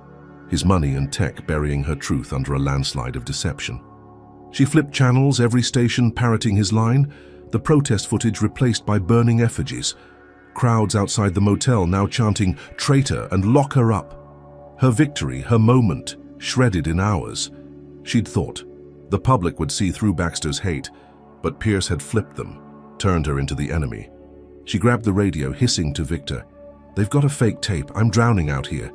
Speaker 1: his money and tech burying her truth under a landslide of deception. She flipped channels, every station parroting his line, the protest footage replaced by burning effigies. Crowds outside the motel now chanting, "Traitor," and "Lock her up." Her victory, her moment, shredded in hours. She'd thought the public would see through Baxter's hate, but Pierce had flipped them, turned her into the enemy. She grabbed the radio, hissing to Victor, "They've got a fake tape. I'm drowning out here."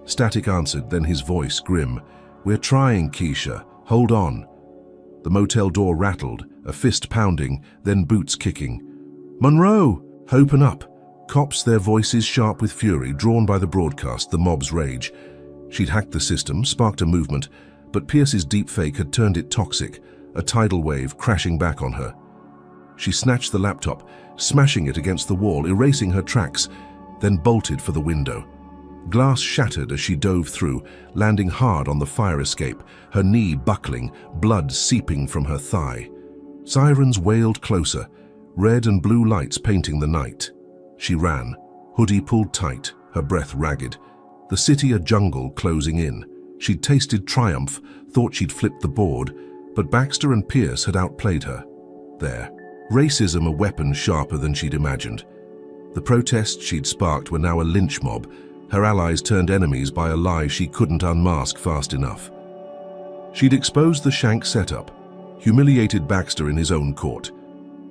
Speaker 1: Static answered, then his voice grim, "We're trying, Keisha. Hold on." The motel door rattled, a fist pounding, then boots kicking. "Monroe! Open up!" Cops, their voices sharp with fury, drawn by the broadcast, the mob's rage. She'd hacked the system, sparked a movement, but Pierce's deepfake had turned it toxic, a tidal wave crashing back on her. She snatched the laptop, smashing it against the wall, erasing her tracks, then bolted for the window. Glass shattered as she dove through, landing hard on the fire escape, her knee buckling, blood seeping from her thigh. Sirens wailed closer, red and blue lights painting the night. She ran, hoodie pulled tight, her breath ragged. The city a jungle closing in. She'd tasted triumph, thought she'd flipped the board, But Baxter and Pierce had outplayed her. There, racism a weapon sharper than she'd imagined. The protests she'd sparked were now a lynch mob, her allies turned enemies by a lie she couldn't unmask fast enough. She'd exposed the Shank setup, humiliated Baxter in his own court,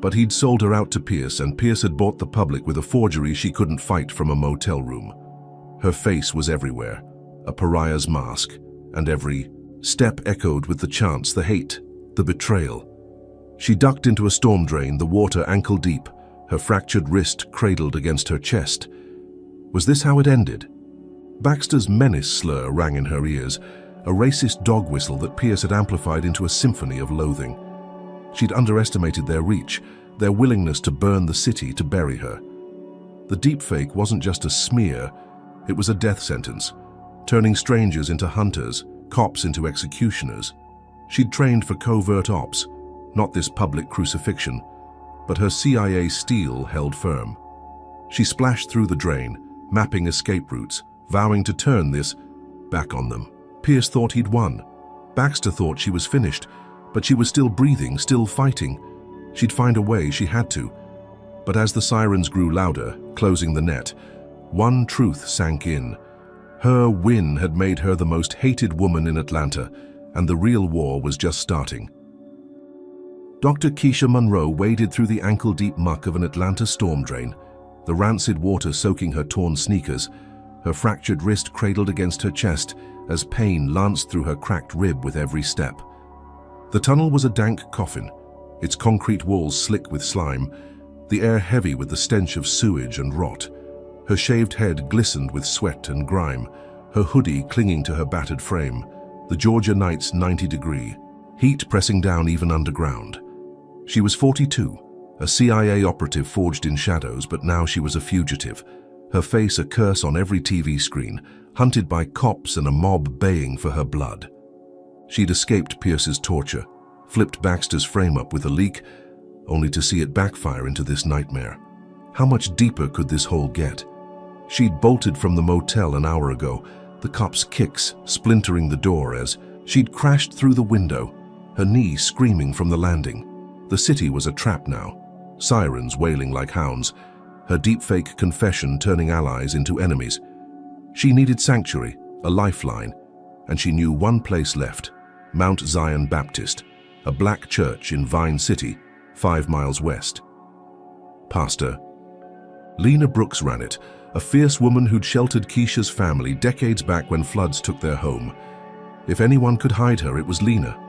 Speaker 1: but he'd sold her out to Pierce, and Pierce had bought the public with a forgery she couldn't fight from a motel room. Her face was everywhere, a pariah's mask, and every step echoed with the chants, the hate, the betrayal. She ducked into a storm drain, the water ankle deep, her fractured wrist cradled against her chest. Was this how it ended? Baxter's menace slur rang in her ears, a racist dog whistle that Pierce had amplified into a symphony of loathing. She'd underestimated their reach, their willingness to burn the city to bury her. The deepfake wasn't just a smear, it was a death sentence, turning strangers into hunters, cops into executioners. She'd trained for covert ops, not this public crucifixion, but her CIA steel held firm. She splashed through the drain, mapping escape routes, vowing to turn this back on them. Pierce thought he'd won. Baxter thought she was finished, but she was still breathing, still fighting. She'd find a way, she had to. But as the sirens grew louder, closing the net, one truth sank in. Her win had made her the most hated woman in Atlanta, and the real war was just starting. Dr. Keisha Monroe waded through the ankle-deep muck of an Atlanta storm drain, the rancid water soaking her torn sneakers, her fractured wrist cradled against her chest as pain lanced through her cracked rib with every step. The tunnel was a dank coffin, its concrete walls slick with slime, the air heavy with the stench of sewage and rot. Her shaved head glistened with sweat and grime, her hoodie clinging to her battered frame, the Georgia night's 90-degree, heat pressing down even underground. She was 42, a CIA operative forged in shadows, but now she was a fugitive, her face a curse on every TV screen, hunted by cops and a mob baying for her blood. She'd escaped Pierce's torture, flipped Baxter's frame up with a leak, only to see it backfire into this nightmare. How much deeper could this hole get? She'd bolted from the motel an hour ago, the cops' kicks splintering the door as she'd crashed through the window, her knee screaming from the landing. The city was a trap now, sirens wailing like hounds, her deepfake confession turning allies into enemies. She needed sanctuary, a lifeline, and she knew one place left, Mount Zion Baptist, a black church in Vine City, 5 miles west. Pastor Lena Brooks ran it, a fierce woman who'd sheltered Keisha's family decades back when floods took their home. If anyone could hide her, it was Lena.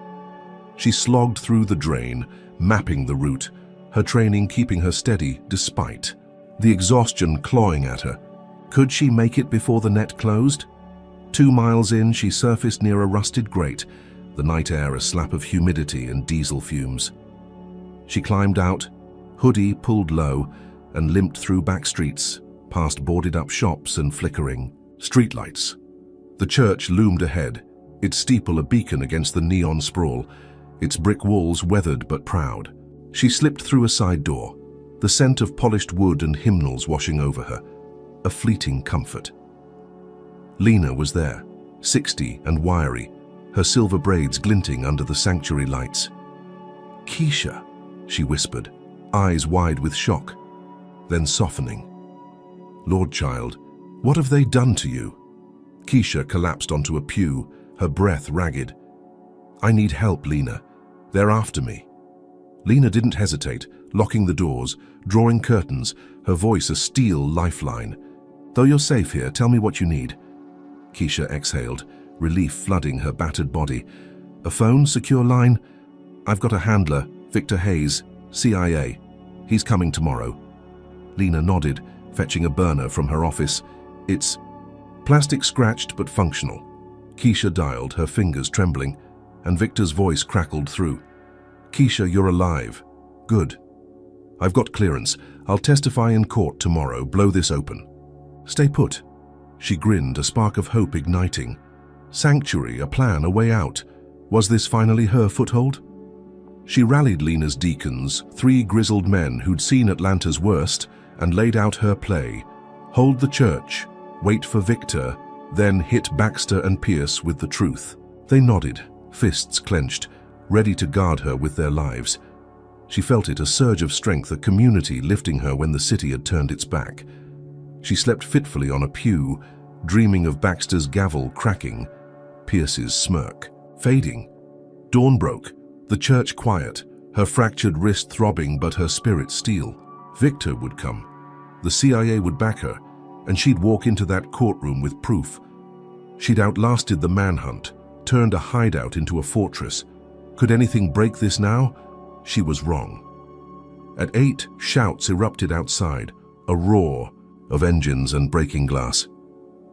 Speaker 1: She slogged through the drain, mapping the route, her training keeping her steady despite the exhaustion clawing at her. Could she make it before the net closed? 2 miles in, she surfaced near a rusted grate, the night air a slap of humidity and diesel fumes. She climbed out, hoodie pulled low, and limped through back streets, past boarded-up shops and flickering streetlights. The church loomed ahead, its steeple a beacon against the neon sprawl, its brick walls weathered but proud. She slipped through a side door, the scent of polished wood and hymnals washing over her, a fleeting comfort. Lena was there, 60 and wiry, her silver braids glinting under the sanctuary lights. "Keisha," she whispered, eyes wide with shock, then softening. "Lord child, what have they done to you?" Keisha collapsed onto a pew, her breath ragged. "I need help, Lena. They're after me." Lena didn't hesitate, locking the doors, drawing curtains, her voice a steel lifeline. "Though you're safe here, tell me what you need." Keisha exhaled, relief flooding her battered body. "A phone, secure line? I've got a handler, Victor Hayes, CIA. He's coming tomorrow." Lena nodded, fetching a burner from her office. "It's plastic scratched but functional." Keisha dialed, her fingers trembling, and Victor's voice crackled through. "Keisha, you're alive. Good. I've got clearance. I'll testify in court tomorrow. Blow this open." "Stay put." She grinned, a spark of hope igniting. Sanctuary, a plan, a way out. Was this finally her foothold? She rallied Lena's deacons, 3 grizzled men who'd seen Atlanta's worst, and laid out her play. Hold the church, wait for Victor, then hit Baxter and Pierce with the truth. They nodded, fists clenched, ready to guard her with their lives. She felt it, a surge of strength, a community lifting her when the city had turned its back. She slept fitfully on a pew, dreaming of Baxter's gavel cracking, Pierce's smirk fading. Dawn broke, the church quiet, her fractured wrist throbbing but her spirit steel. Victor would come. The CIA would back her, and she'd walk into that courtroom with proof. She'd outlasted the manhunt, turned a hideout into a fortress. Could anything break this now? She was wrong. At 8, shouts erupted outside, a roar of engines and breaking glass.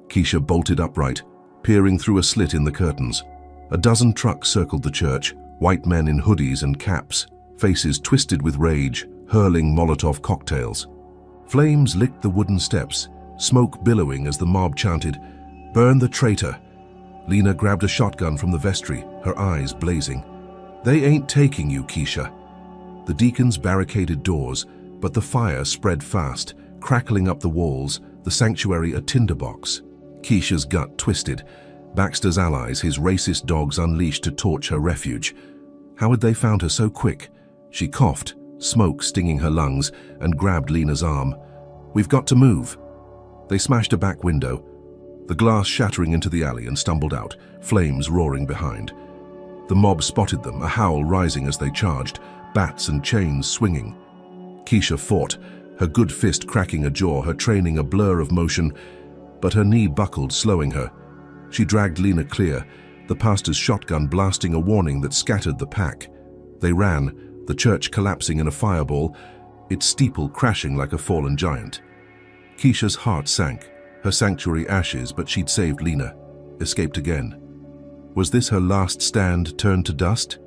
Speaker 1: Keisha bolted upright, peering through a slit in the curtains. A dozen trucks circled the church, white men in hoodies and caps, faces twisted with rage, hurling Molotov cocktails. Flames licked the wooden steps, smoke billowing as the mob chanted, "Burn the traitor." Lena grabbed a shotgun from the vestry, her eyes blazing. "They ain't taking you, Keisha." The deacons barricaded doors, but the fire spread fast, crackling up the walls, the sanctuary a tinderbox. Keisha's gut twisted. Baxter's allies, his racist dogs unleashed to torch her refuge. How had they found her so quick? She coughed, smoke stinging her lungs, and grabbed Lena's arm. "We've got to move." They smashed a back window, the glass shattering into the alley, and stumbled out, flames roaring behind. The mob spotted them, a howl rising as they charged, bats and chains swinging. Keisha fought, her good fist cracking a jaw, her training a blur of motion, but her knee buckled, slowing her. She dragged Lena clear, the pastor's shotgun blasting a warning that scattered the pack. They ran, the church collapsing in a fireball, its steeple crashing like a fallen giant. Keisha's heart sank, her sanctuary ashes, but she'd saved Lena, escaped again. Was this her last stand turned to dust?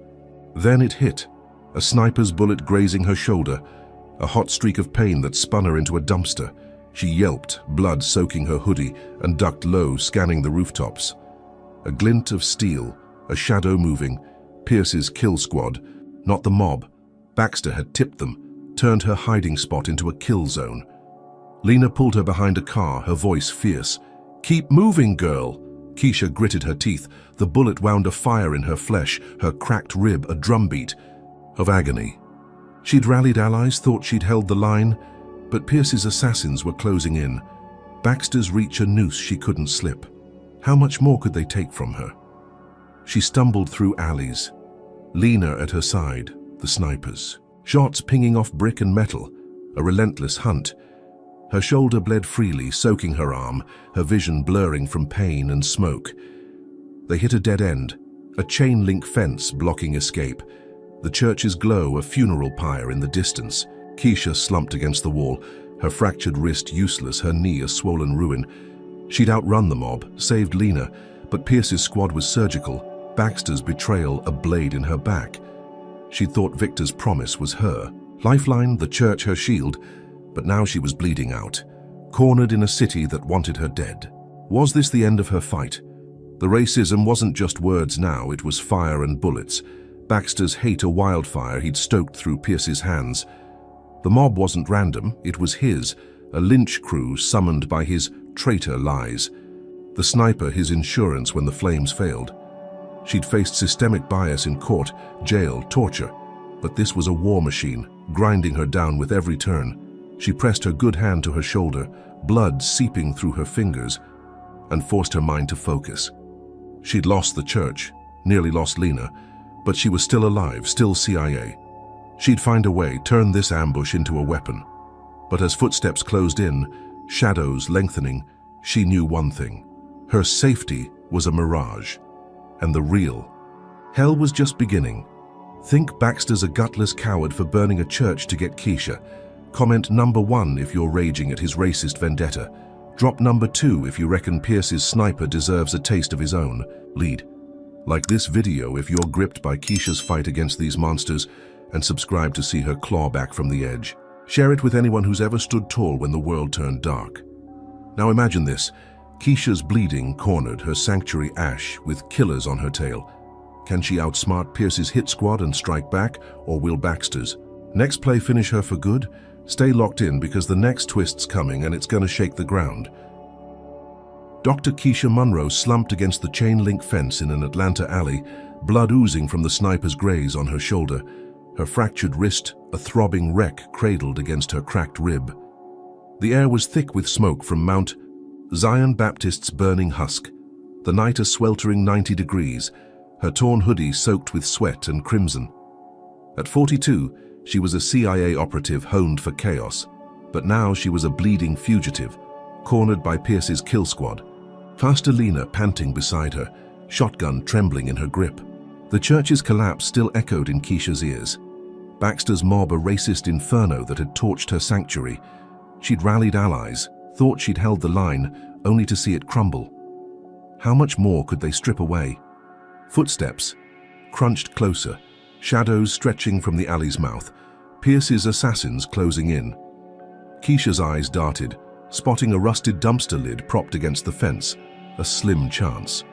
Speaker 1: Then it hit, a sniper's bullet grazing her shoulder, a hot streak of pain that spun her into a dumpster. She yelped, blood soaking her hoodie, and ducked low, scanning the rooftops. A glint of steel, a shadow moving, Pierce's kill squad, not the mob. Baxter had tipped them, turned her hiding spot into a kill zone. Lena pulled her behind a car, her voice fierce. "Keep moving, girl!" Keisha gritted her teeth. The bullet wound a fire in her flesh, her cracked rib a drumbeat of agony. She'd rallied allies, thought she'd held the line, but Pierce's assassins were closing in. Baxter's reach a noose she couldn't slip. How much more could they take from her? She stumbled through alleys, Lena at her side, the snipers. Shots pinging off brick and metal, a relentless hunt. Her shoulder bled freely, soaking her arm, her vision blurring from pain and smoke. They hit a dead end, a chain-link fence blocking escape. The church's glow, a funeral pyre in the distance. Keisha slumped against the wall, her fractured wrist useless, her knee a swollen ruin. She'd outrun the mob, saved Lena, but Pierce's squad was surgical, Baxter's betrayal a blade in her back. She'd thought Victor's promise was her lifeline, the church her shield, but now she was bleeding out, cornered in a city that wanted her dead. Was this the end of her fight? The racism wasn't just words now, it was fire and bullets. Baxter's hate a wildfire he'd stoked through Pierce's hands. The mob wasn't random, it was his, a lynch crew summoned by his traitor lies. The sniper his insurance when the flames failed. She'd faced systemic bias in court, jail, torture, but this was a war machine, grinding her down with every turn. She pressed her good hand to her shoulder, blood seeping through her fingers, and forced her mind to focus. She'd lost the church, nearly lost Lena, but she was still alive, still CIA. She'd find a way, turn this ambush into a weapon. But as footsteps closed in, shadows lengthening, she knew one thing. Her safety was a mirage, and the real hell was just beginning. Think Baxter's a gutless coward for burning a church to get Keisha. Comment number 1 if you're raging at his racist vendetta. Drop number 2 if you reckon Pierce's sniper deserves a taste of his own. Lead. Like this video if you're gripped by Keisha's fight against these monsters, and subscribe to see her claw back from the edge. Share it with anyone who's ever stood tall when the world turned dark. Now imagine this. Keisha's bleeding, cornered, her sanctuary ash, with killers on her tail. Can she outsmart Pierce's hit squad and strike back, or will Baxter's next play finish her for good? Stay locked in because the next twist's coming and it's gonna shake the ground. Dr. Keisha Munro slumped against the chain-link fence in an Atlanta alley, blood oozing from the sniper's graze on her shoulder, her fractured wrist a throbbing wreck cradled against her cracked rib. The air was thick with smoke from Mount Zion Baptist's burning husk, the night a sweltering 90 degrees, her torn hoodie soaked with sweat and crimson. At 42, she was a CIA operative honed for chaos, but now she was a bleeding fugitive, cornered by Pierce's kill squad. Pastor Lena panting beside her, shotgun trembling in her grip. The church's collapse still echoed in Keisha's ears. Baxter's mob a racist inferno that had torched her sanctuary. She'd rallied allies, thought she'd held the line, only to see it crumble. How much more could they strip away? Footsteps crunched closer, shadows stretching from the alley's mouth, Pierce's assassins closing in. Keisha's eyes darted, spotting a rusted dumpster lid propped against the fence, a slim chance.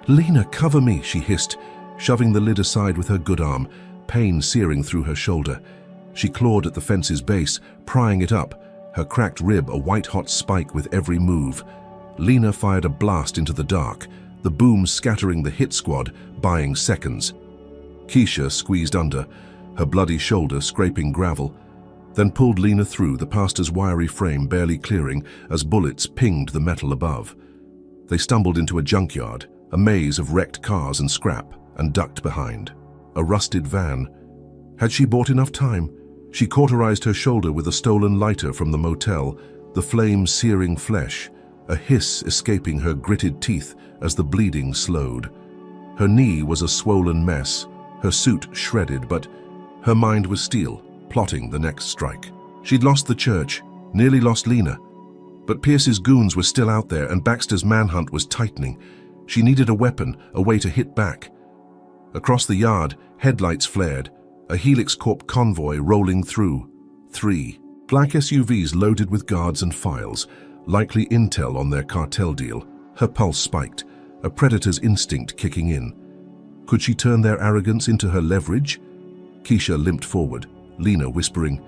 Speaker 1: "Lena, cover me," she hissed, shoving the lid aside with her good arm, pain searing through her shoulder. She clawed at the fence's base, prying it up, her cracked rib a white-hot spike with every move. Lena fired a blast into the dark, the boom scattering the hit squad, buying seconds. Keisha squeezed under, her bloody shoulder scraping gravel, then pulled Lena through, the pastor's wiry frame barely clearing as bullets pinged the metal above. They stumbled into a junkyard, a maze of wrecked cars and scrap, and ducked behind. A rusted van. Had she bought enough time? She cauterized her shoulder with a stolen lighter from the motel, the flame searing flesh, a hiss escaping her gritted teeth as the bleeding slowed. Her knee was a swollen mess, her suit shredded, but her mind was steel, plotting the next strike. She'd lost the church, nearly lost Lena. But Pierce's goons were still out there and Baxter's manhunt was tightening. She needed a weapon, a way to hit back. Across the yard, headlights flared, a Helix Corp convoy rolling through. 3 black SUVs loaded with guards and files, likely intel on their cartel deal. Her pulse spiked, a predator's instinct kicking in. Could she turn their arrogance into her leverage? Keisha limped forward, Lena whispering,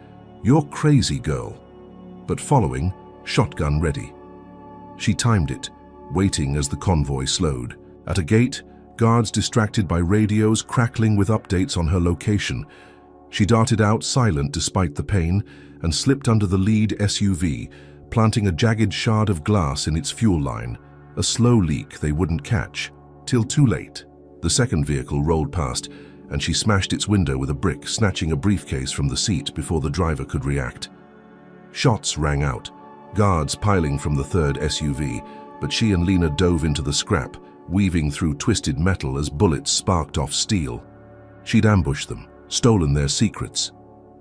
Speaker 1: "You're crazy, girl." But following, shotgun ready. She timed it, waiting as the convoy slowed. At a gate, guards distracted by radios crackling with updates on her location. She darted out, silent despite the pain, and slipped under the lead SUV, planting a jagged shard of glass in its fuel line, a slow leak they wouldn't catch. Till too late. The second vehicle rolled past, and she smashed its window with a brick, snatching a briefcase from the seat before the driver could react. Shots rang out, guards piling from the third SUV, but she and Lena dove into the scrap, weaving through twisted metal as bullets sparked off steel. She'd ambushed them, stolen their secrets.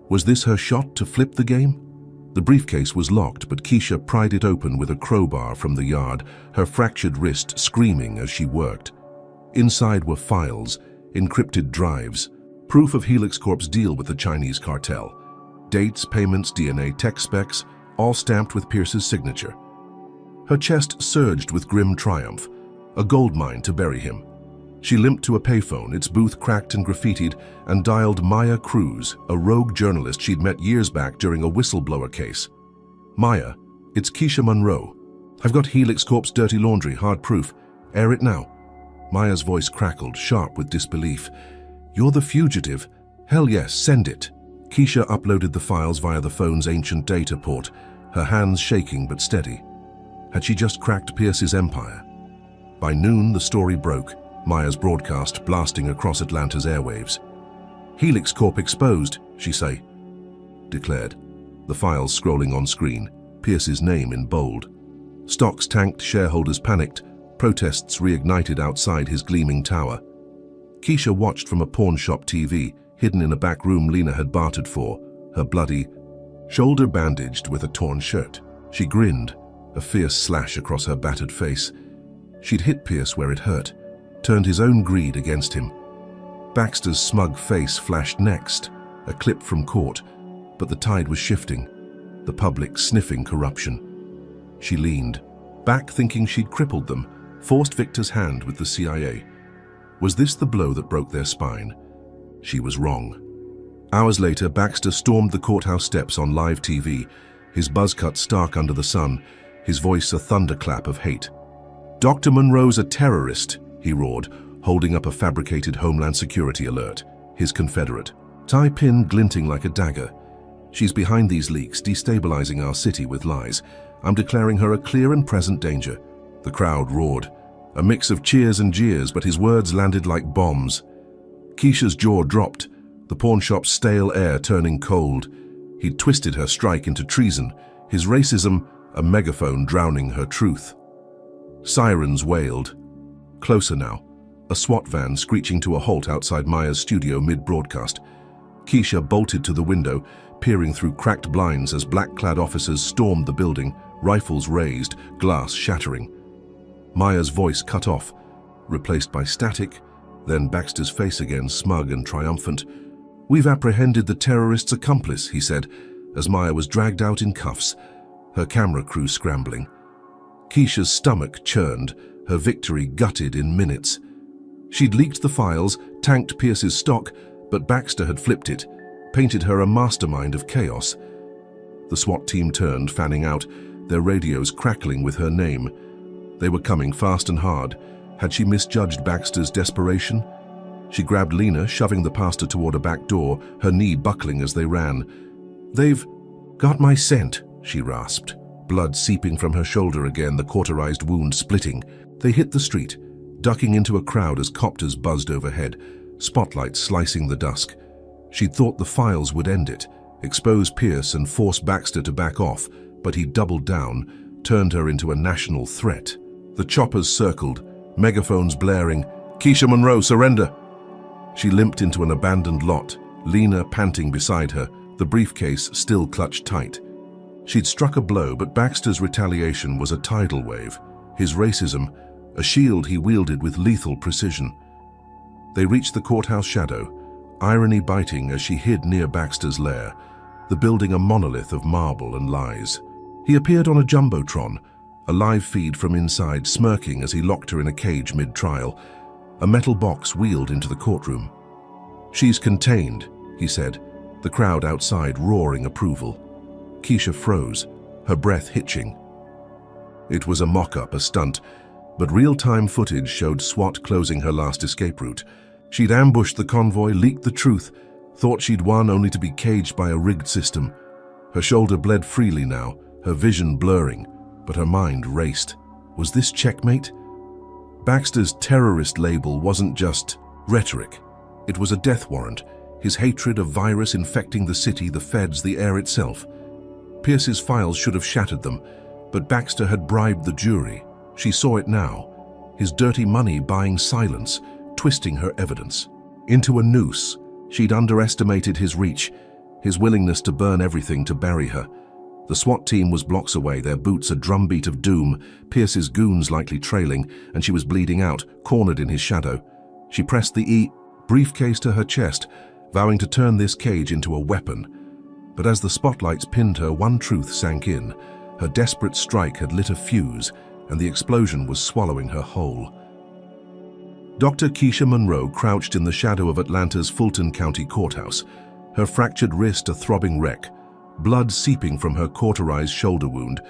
Speaker 1: Was this her shot to flip the game? The briefcase was locked, but Keisha pried it open with a crowbar from the yard, her fractured wrist screaming as she worked. Inside were files, encrypted drives, proof of Helix Corp's deal with the Chinese cartel. Dates, payments, DNA, tech specs, all stamped with Pierce's signature. Her chest surged with grim triumph, a gold mine to bury him. She limped to a payphone, its booth cracked and graffitied, and dialed Maya Cruz, a rogue journalist she'd met years back during a whistleblower case. "Maya, it's Keisha Munro. I've got Helix Corp's dirty laundry, hard proof. Air it now." Maya's voice crackled, sharp with disbelief. "You're the fugitive? Hell yes, send it." Keisha uploaded the files via the phone's ancient data port, her hands shaking but steady. Had she just cracked Pierce's empire? By noon, the story broke, Maya's broadcast blasting across Atlanta's airwaves. "Helix Corp exposed," she declared, the files scrolling on screen, Pierce's name in bold. Stocks tanked, shareholders panicked, protests reignited outside his gleaming tower. Keisha watched from a pawn shop TV, hidden in a back room Lena had bartered for, her bloody shoulder bandaged with a torn shirt. She grinned, a fierce slash across her battered face. She'd hit Pierce where it hurt, turned his own greed against him. Baxter's smug face flashed next, a clip from court, but the tide was shifting, the public sniffing corruption. She leaned, back thinking she'd crippled them, forced Victor's hand with the CIA. Was this the blow that broke their spine? She was wrong. Hours later, Baxter stormed the courthouse steps on live TV, his buzz cut stark under the sun, his voice a thunderclap of hate. "Dr. Monroe's a terrorist," he roared, holding up a fabricated Homeland Security alert, his confederate. Tie pin glinting like a dagger. "She's behind these leaks, destabilizing our city with lies. I'm declaring her a clear and present danger." The crowd roared, a mix of cheers and jeers, but his words landed like bombs. Keisha's jaw dropped, the pawnshop's stale air turning cold. He'd twisted her strike into treason, his racism a megaphone drowning her truth. Sirens wailed. Closer now, a SWAT van screeching to a halt outside Maya's studio mid-broadcast. Keisha bolted to the window, peering through cracked blinds as black-clad officers stormed the building, rifles raised, glass shattering. Maya's voice cut off, replaced by static, then Baxter's face again, smug and triumphant. "We've apprehended the terrorist's accomplice," he said, as Maya was dragged out in cuffs, her camera crew scrambling. Keisha's stomach churned, her victory gutted in minutes. She'd leaked the files, tanked Pierce's stock, but Baxter had flipped it, painted her a mastermind of chaos. The SWAT team turned, fanning out, their radios crackling with her name. They were coming fast and hard. Had she misjudged Baxter's desperation? She grabbed Lena, shoving the pastor toward a back door, her knee buckling as they ran. "They've got my scent," she rasped, blood seeping from her shoulder again, the cauterized wound splitting. They hit the street, ducking into a crowd as copters buzzed overhead, spotlights slicing the dusk. She'd thought the files would end it, expose Pierce and force Baxter to back off, but he doubled down, turned her into a national threat. The choppers circled, megaphones blaring, "Keisha Monroe, surrender!" She limped into an abandoned lot, Lena panting beside her, the briefcase still clutched tight. She'd struck a blow, but Baxter's retaliation was a tidal wave, his racism, a shield he wielded with lethal precision. They reached the courthouse shadow, irony biting as she hid near Baxter's lair, the building a monolith of marble and lies. He appeared on a jumbotron, a live feed from inside, smirking as he locked her in a cage mid-trial. A metal box wheeled into the courtroom. "She's contained," he said, the crowd outside roaring approval. Keisha froze, her breath hitching. It was a mock-up, a stunt, but real-time footage showed SWAT closing her last escape route. She'd ambushed the convoy, leaked the truth, thought she'd won only to be caged by a rigged system. Her shoulder bled freely now, her vision blurring, but her mind raced. Was this checkmate? Baxter's terrorist label wasn't just rhetoric. It was a death warrant, his hatred of virus infecting the city, the feds, the air itself. Pierce's files should have shattered them, but Baxter had bribed the jury. She saw it now, his dirty money buying silence, twisting her evidence. Into a noose, she'd underestimated his reach, his willingness to burn everything to bury her. The SWAT team was blocks away, their boots a drumbeat of doom, Pierce's goons likely trailing, and she was bleeding out, cornered in his shadow. She pressed the briefcase to her chest, vowing to turn this cage into a weapon. But as the spotlights pinned her, one truth sank in. Her desperate strike had lit a fuse, and the explosion was swallowing her whole. Dr. Keisha Monroe crouched in the shadow of Atlanta's Fulton County Courthouse, her fractured wrist a throbbing wreck, blood seeping from her cauterized shoulder wound,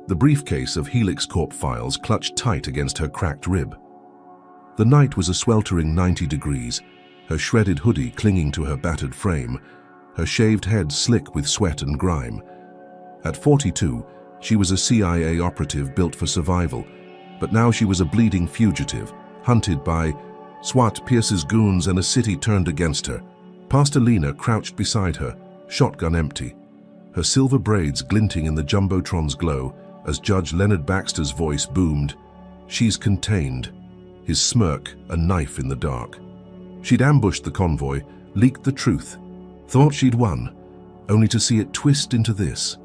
Speaker 1: the briefcase of Helix Corp files clutched tight against her cracked rib. The night was a sweltering 90 degrees, her shredded hoodie clinging to her battered frame, her shaved head slick with sweat and grime. At 42, she was a CIA operative built for survival, but now she was a bleeding fugitive, hunted by SWAT, Pierce's goons, and a city turned against her. Pastor Lena crouched beside her, shotgun empty, her silver braids glinting in the jumbotron's glow as Judge Leonard Baxter's voice boomed, "She's contained," his smirk a knife in the dark. She'd ambushed the convoy, leaked the truth, thought she'd won, only to see it twist into this.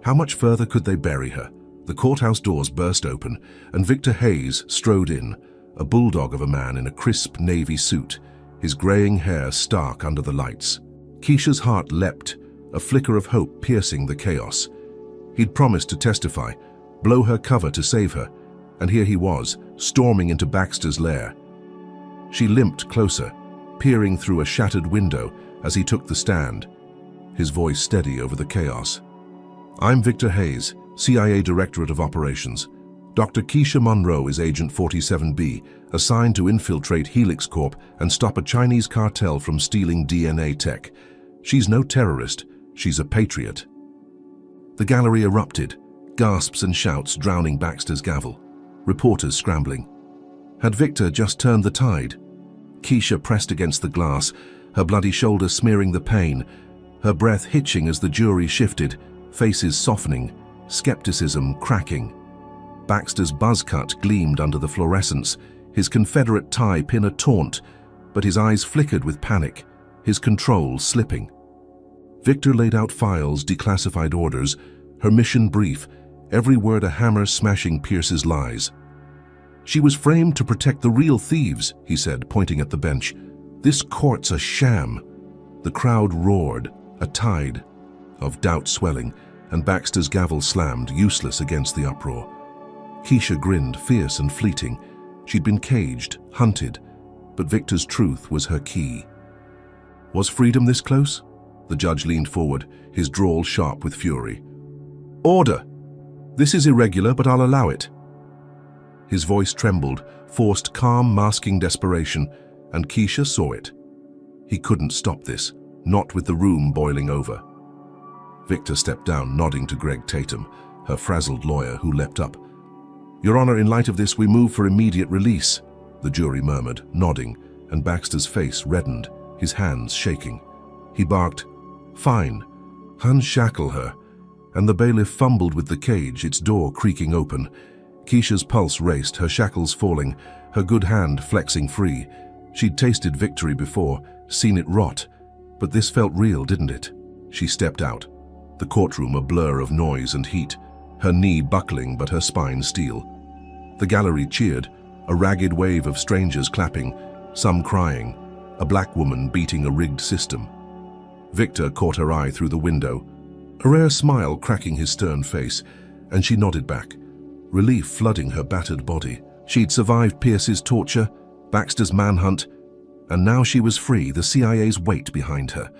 Speaker 1: How much further could they bury her? The courthouse doors burst open, and Victor Hayes strode in, a bulldog of a man in a crisp navy suit, his graying hair stark under the lights. Keisha's heart leapt, a flicker of hope piercing the chaos. He'd promised to testify, blow her cover to save her, and here he was, storming into Baxter's lair. She limped closer, peering through a shattered window as he took the stand, his voice steady over the chaos. "I'm Victor Hayes, CIA Directorate of Operations. Dr. Keisha Monroe is Agent 47B, assigned to infiltrate Helix Corp and stop a Chinese cartel from stealing DNA tech. She's no terrorist, she's a patriot. The gallery erupted, gasps and shouts drowning Baxter's gavel. Reporters scrambling. Had Victor just turned the tide? Keisha pressed against the glass, her bloody shoulder smearing the pain, her breath hitching as the jury shifted, faces softening, skepticism cracking. Baxter's buzz cut gleamed under the fluorescence, his Confederate tie pin a taunt, but his eyes flickered with panic, his control slipping. Victor laid out files, declassified orders, her mission brief, every word a hammer smashing Pierce's lies. She was framed to protect the real thieves, he said, pointing at the bench. This court's a sham. The crowd roared, a tide of doubt swelling, and Baxter's gavel slammed, useless against the uproar. Keisha grinned, fierce and fleeting. She'd been caged, hunted, but Victor's truth was her key. Was freedom this close? The judge leaned forward, his drawl sharp with fury. Order! This is irregular, but I'll allow it. His voice trembled, forced calm, masking desperation, and Keisha saw it. He couldn't stop this, not with the room boiling over. Victor stepped down, nodding to Greg Tatum, her frazzled lawyer, who leapt up. Your Honor, in light of this, we move for immediate release, the jury murmured, nodding, and Baxter's face reddened, his hands shaking. He barked, Fine. Unshackle her. And the bailiff fumbled with the cage, its door creaking open. Keisha's pulse raced, her shackles falling, her good hand flexing free. She'd tasted victory before, seen it rot, but this felt real, didn't it? She stepped out, the courtroom a blur of noise and heat, her knee buckling but her spine steel. The gallery cheered, a ragged wave of strangers clapping, some crying, a black woman beating a rigged system. Victor caught her eye through the window, a rare smile cracking his stern face, and she nodded back, relief flooding her battered body. She'd survived Pierce's torture, Baxter's manhunt, and now she was free, the CIA's weight behind her.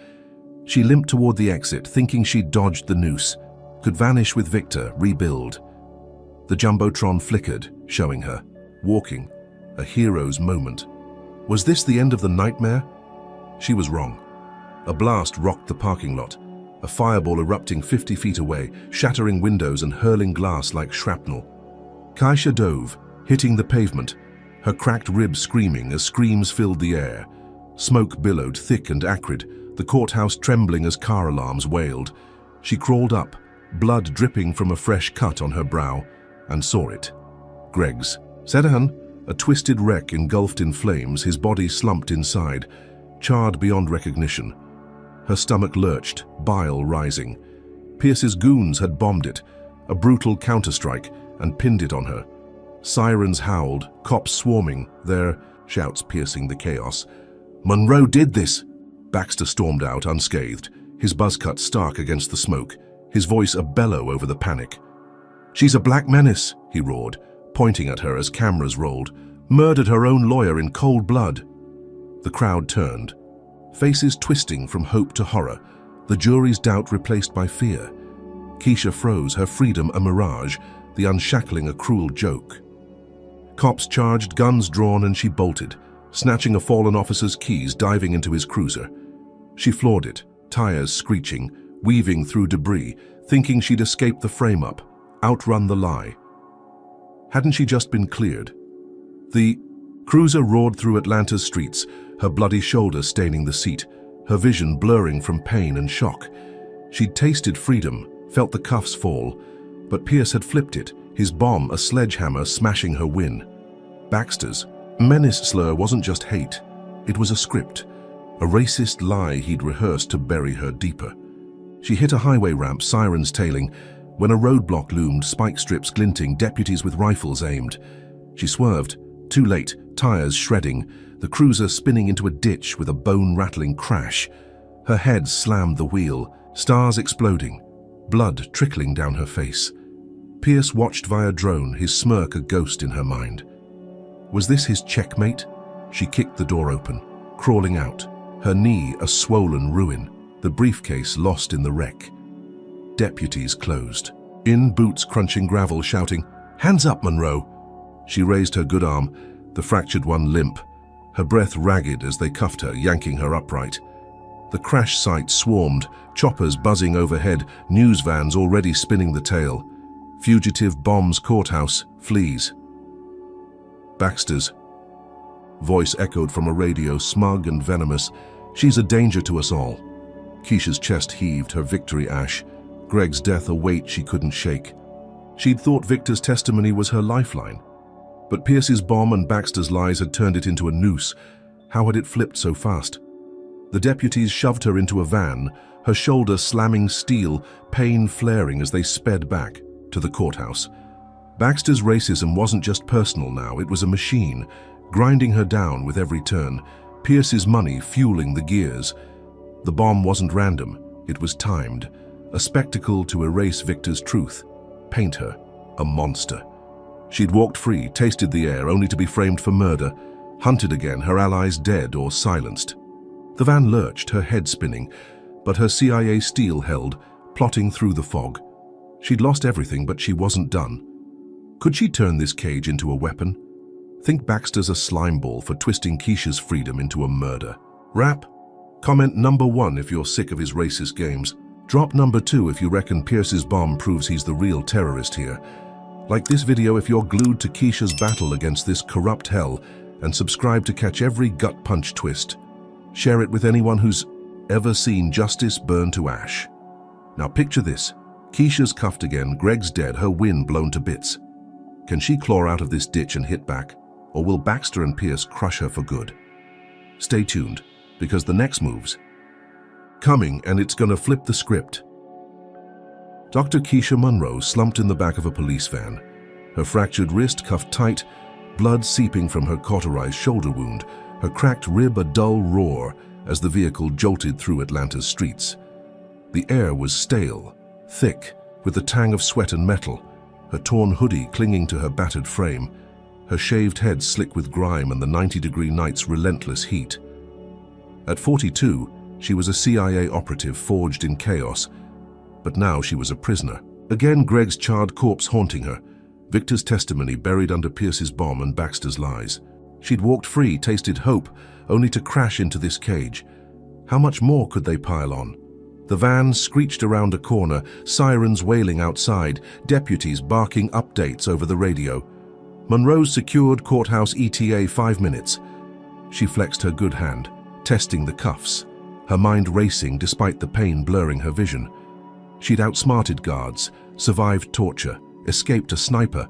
Speaker 1: She limped toward the exit, thinking she'd dodged the noose, could vanish with Victor, rebuild. The jumbotron flickered, showing her, walking, a hero's moment. Was this the end of the nightmare? She was wrong. A blast rocked the parking lot, a fireball erupting 50 feet away, shattering windows and hurling glass like shrapnel. Keisha dove, hitting the pavement, her cracked ribs screaming as screams filled the air. Smoke billowed, thick and acrid, the courthouse trembling as car alarms wailed. She crawled up, blood dripping from a fresh cut on her brow, and saw it. Greg's. Sedahan, a twisted wreck engulfed in flames, his body slumped inside, charred beyond recognition. Her stomach lurched, bile rising. Pierce's goons had bombed it, a brutal counterstrike, and pinned it on her. Sirens howled, cops swarming, their shouts piercing the chaos. Monroe did this! Baxter stormed out, unscathed, his buzz cut stark against the smoke, his voice a bellow over the panic. She's a black menace, he roared, pointing at her as cameras rolled. Murdered her own lawyer in cold blood. The crowd turned, faces twisting from hope to horror, the jury's doubt replaced by fear. Keisha froze, her freedom a mirage, the unshackling a cruel joke. Cops charged, guns drawn, and she bolted, snatching a fallen officer's keys, diving into his cruiser. She floored it, tires screeching, weaving through debris, thinking she'd escape the frame-up, outrun the lie. Hadn't she just been cleared? The cruiser roared through Atlanta's streets, her bloody shoulder staining the seat, her vision blurring from pain and shock. She'd tasted freedom, felt the cuffs fall, but Pierce had flipped it, his bomb a sledgehammer smashing her win. Baxter's menace slur wasn't just hate, it was a script, a racist lie he'd rehearsed to bury her deeper. She hit a highway ramp, sirens tailing, when a roadblock loomed, spike strips glinting, deputies with rifles aimed. She swerved, too late, tires shredding, the cruiser spinning into a ditch with a bone-rattling crash. Her head slammed the wheel, stars exploding, blood trickling down her face. Pierce watched via drone, his smirk a ghost in her mind. Was this his checkmate? She kicked the door open, crawling out, her knee a swollen ruin, the briefcase lost in the wreck. Deputies closed. In, boots crunching gravel, shouting, "Hands up, Monroe." She raised her good arm, the fractured one limp, her breath ragged as they cuffed her, yanking her upright. The crash site swarmed, choppers buzzing overhead, news vans already spinning the tale. Fugitive bombs courthouse, flees. "Baxter's." Voice echoed from a radio, smug and venomous. "She's a danger to us all." Keisha's chest heaved, her victory ash. Greg's death a weight she couldn't shake. She'd thought Victor's testimony was her lifeline. But Pierce's bomb and Baxter's lies had turned it into a noose. How had it flipped so fast? The deputies shoved her into a van, her shoulder slamming steel, pain flaring as they sped back to the courthouse. Baxter's racism wasn't just personal now, it was a machine, grinding her down with every turn, Pierce's money fueling the gears. The bomb wasn't random, it was timed, a spectacle to erase Victor's truth, paint her a monster. She'd walked free, tasted the air, only to be framed for murder, hunted again, her allies dead or silenced. The van lurched, her head spinning, but her CIA steel held, plotting through the fog. She'd lost everything, but she wasn't done. Could she turn this cage into a weapon? Think Baxter's a slime ball for twisting Keisha's freedom into a murder. Rap? Comment number 1 if you're sick of his racist games. Drop number 2 if you reckon Pierce's bomb proves he's the real terrorist here. Like this video if you're glued to Keisha's battle against this corrupt hell, and subscribe to catch every gut punch twist. Share it with anyone who's ever seen justice burn to ash. Now picture this. Keisha's cuffed again, Greg's dead, her win blown to bits. Can she claw out of this ditch and hit back? Or will Baxter and Pierce crush her for good? Stay tuned, because the next move's coming and it's gonna flip the script. Dr. Keisha Monroe slumped in the back of a police van, her fractured wrist cuffed tight, blood seeping from her cauterized shoulder wound, her cracked rib a dull roar as the vehicle jolted through Atlanta's streets. The air was stale, thick, with the tang of sweat and metal, her torn hoodie clinging to her battered frame, her shaved head slick with grime and the 90-degree night's relentless heat. At 42, she was a CIA operative forged in chaos, but now she was a prisoner. Again, Greg's charred corpse haunting her, Victor's testimony buried under Pierce's bomb and Baxter's lies. She'd walked free, tasted hope, only to crash into this cage. How much more could they pile on? The van screeched around a corner, sirens wailing outside, deputies barking updates over the radio. Monroe's secured courthouse ETA 5 minutes. She flexed her good hand, testing the cuffs, her mind racing despite the pain blurring her vision. She'd outsmarted guards, survived torture, escaped a sniper,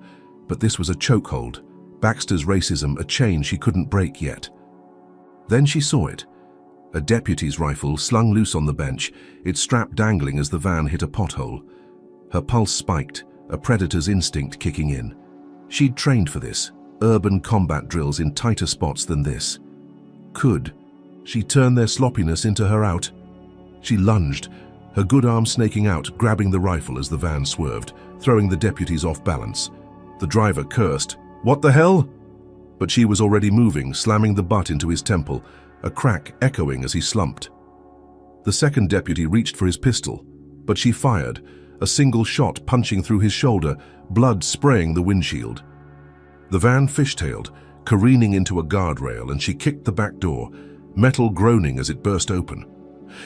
Speaker 1: but this was a chokehold, Baxter's racism a chain she couldn't break yet. Then she saw it. A deputy's rifle slung loose on the bench, its strap dangling as the van hit a pothole. Her pulse spiked, a predator's instinct kicking in. She'd trained for this, urban combat drills in tighter spots than this. Could she turn their sloppiness into her out? She lunged, her good arm snaking out, grabbing the rifle as the van swerved, throwing the deputies off balance. The driver cursed, "What the hell?" But she was already moving, slamming the butt into his temple, a crack echoing as he slumped. The second deputy reached for his pistol, but she fired, a single shot punching through his shoulder, blood spraying the windshield. The van fishtailed, careening into a guardrail, and she kicked the back door, metal groaning as it burst open.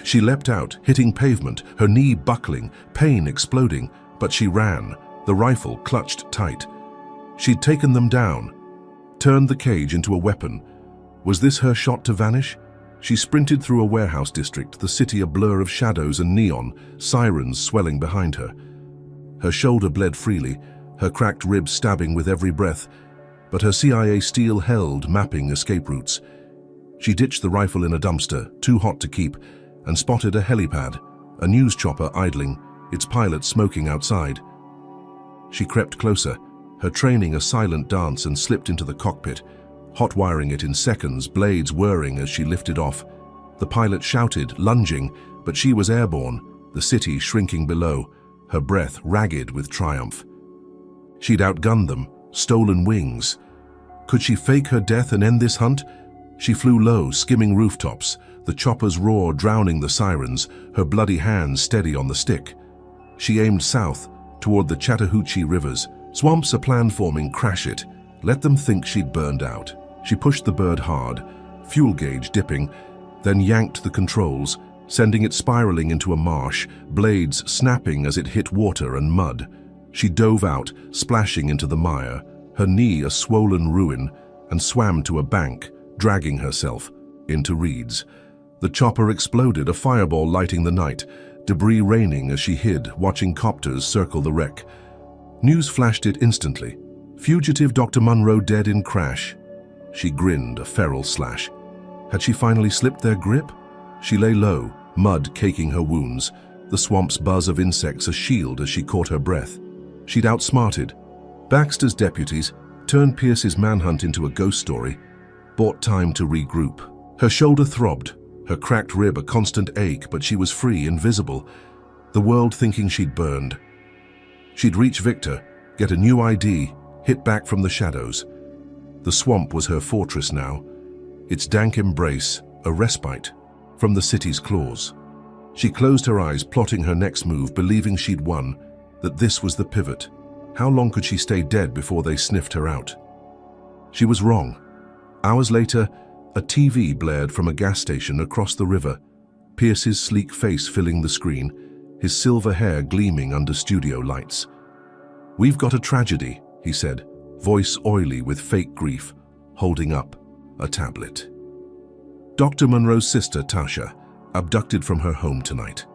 Speaker 1: She leapt out, hitting pavement, her knee buckling, pain exploding, but she ran, the rifle clutched tight. She'd taken them down, turned the cage into a weapon. Was this her shot to vanish? She sprinted through a warehouse district, the city a blur of shadows and neon, sirens swelling behind her. Her shoulder bled freely, her cracked ribs stabbing with every breath, but her CIA steel held, mapping escape routes. She ditched the rifle in a dumpster, too hot to keep, and spotted a helipad, a news chopper idling, its pilot smoking outside. She crept closer, her training a silent dance, and slipped into the cockpit, hot-wiring it in seconds, blades whirring as she lifted off. The pilot shouted, lunging, but she was airborne, the city shrinking below, her breath ragged with triumph. She'd outgunned them, stolen wings. Could she fake her death and end this hunt? She flew low, skimming rooftops, the chopper's roar drowning the sirens, her bloody hands steady on the stick. She aimed south, toward the Chattahoochee rivers, Swamps, a plan forming, crash it. Let them think she'd burned out. She pushed the bird hard, fuel gauge dipping, then yanked the controls, sending it spiraling into a marsh, blades snapping as it hit water and mud. She dove out, splashing into the mire, her knee a swollen ruin, and swam to a bank, dragging herself into reeds. The chopper exploded, a fireball lighting the night, debris raining as she hid, watching copters circle the wreck. News flashed it instantly. Fugitive Dr. Munro dead in crash. She grinned, a feral slash. Had she finally slipped their grip? She lay low, mud caking her wounds, the swamp's buzz of insects a shield as she caught her breath. She'd outsmarted Baxter's deputies, turned Pierce's manhunt into a ghost story, bought time to regroup. Her shoulder throbbed, her cracked rib a constant ache, but she was free, invisible, the world thinking she'd burned. She'd reach Victor, get a new ID, hit back from the shadows. The swamp was her fortress now, its dank embrace, a respite from the city's claws. She closed her eyes, plotting her next move, believing she'd won, that this was the pivot. How long could she stay dead before they sniffed her out? She was wrong. Hours later, a TV blared from a gas station across the river, Pierce's sleek face filling the screen, his silver hair gleaming under studio lights. "We've got a tragedy," he said, voice oily with fake grief, holding up a tablet. Dr. Munro's sister, Tasha, abducted from her home tonight.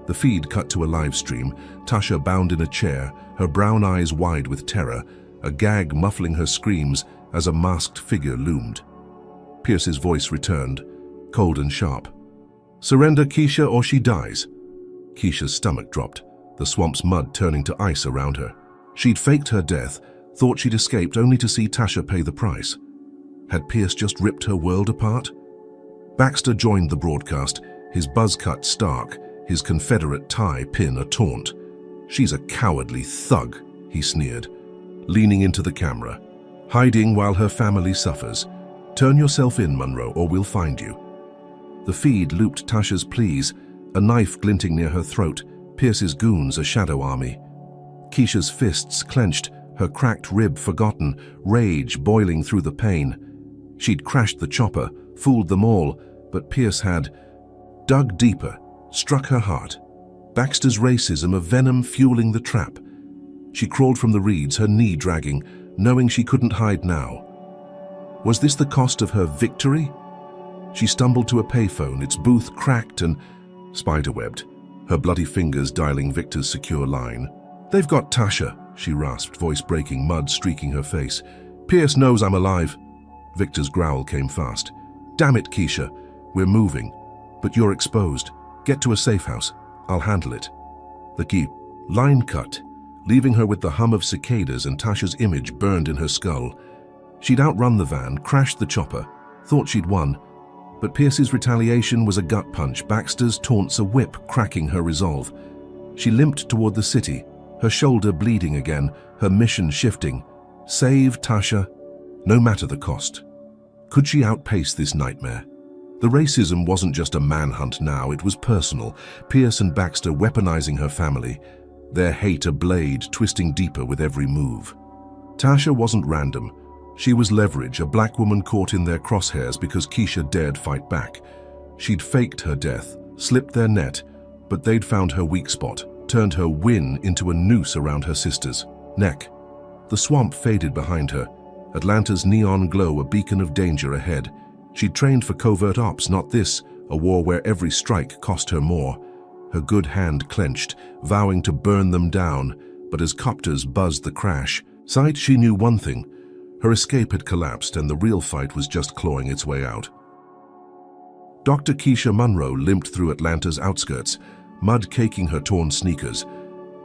Speaker 1: The feed cut to a live stream, Tasha bound in a chair, her brown eyes wide with terror, a gag muffling her screams as a masked figure loomed. Pierce's voice returned, cold and sharp. "Surrender, Keisha, or she dies." Keisha's stomach dropped, the swamp's mud turning to ice around her. She'd faked her death, thought she'd escaped, only to see Tasha pay the price. Had Pierce just ripped her world apart? Baxter joined the broadcast, his buzz cut stark, his Confederate tie pin a taunt. "She's a cowardly thug," he sneered, leaning into the camera. "Hiding while her family suffers. Turn yourself in, Munro, or we'll find you." The feed looped Tasha's pleas, a knife glinting near her throat, Pierce's goons a shadow army. Keisha's fists clenched, her cracked rib forgotten, rage boiling through the pain. She'd crashed the chopper, fooled them all, but Pierce had dug deeper, struck her heart. Baxter's racism, a venom fueling the trap. She crawled from the reeds, her knee dragging, knowing she couldn't hide now. Was this the cost of her victory? She stumbled to a payphone, its booth cracked and spiderwebbed, her bloody fingers dialing Victor's secure line. "They've got Tasha," she rasped, voice breaking, mud streaking her face. "Pierce knows I'm alive." Victor's growl came fast. "Damn it, Keisha. We're moving, but you're exposed. Get to a safe house. I'll handle it." The key line cut, leaving her with the hum of cicadas and Tasha's image burned in her skull. She'd outrun the van, crashed the chopper, thought she'd won, but Pierce's retaliation was a gut punch, Baxter's taunts a whip cracking her resolve. She limped toward the city, her shoulder bleeding again, her mission shifting. Save Tasha, no matter the cost. Could she outpace this nightmare? The racism wasn't just a manhunt now, it was personal. Pierce and Baxter weaponizing her family, their hate a blade twisting deeper with every move. Tasha wasn't random. She was leverage, a black woman caught in their crosshairs because Keisha dared fight back. She'd faked her death, slipped their net, but they'd found her weak spot, turned her win into a noose around her sister's neck. The swamp faded behind her, Atlanta's neon glow a beacon of danger ahead. She'd trained for covert ops, not this, a war where every strike cost her more. Her good hand clenched, vowing to burn them down, but as copters buzzed the crash, sight she knew one thing. Her escape had collapsed and the real fight was just clawing its way out. Dr. Keisha Munro limped through Atlanta's outskirts, mud caking her torn sneakers,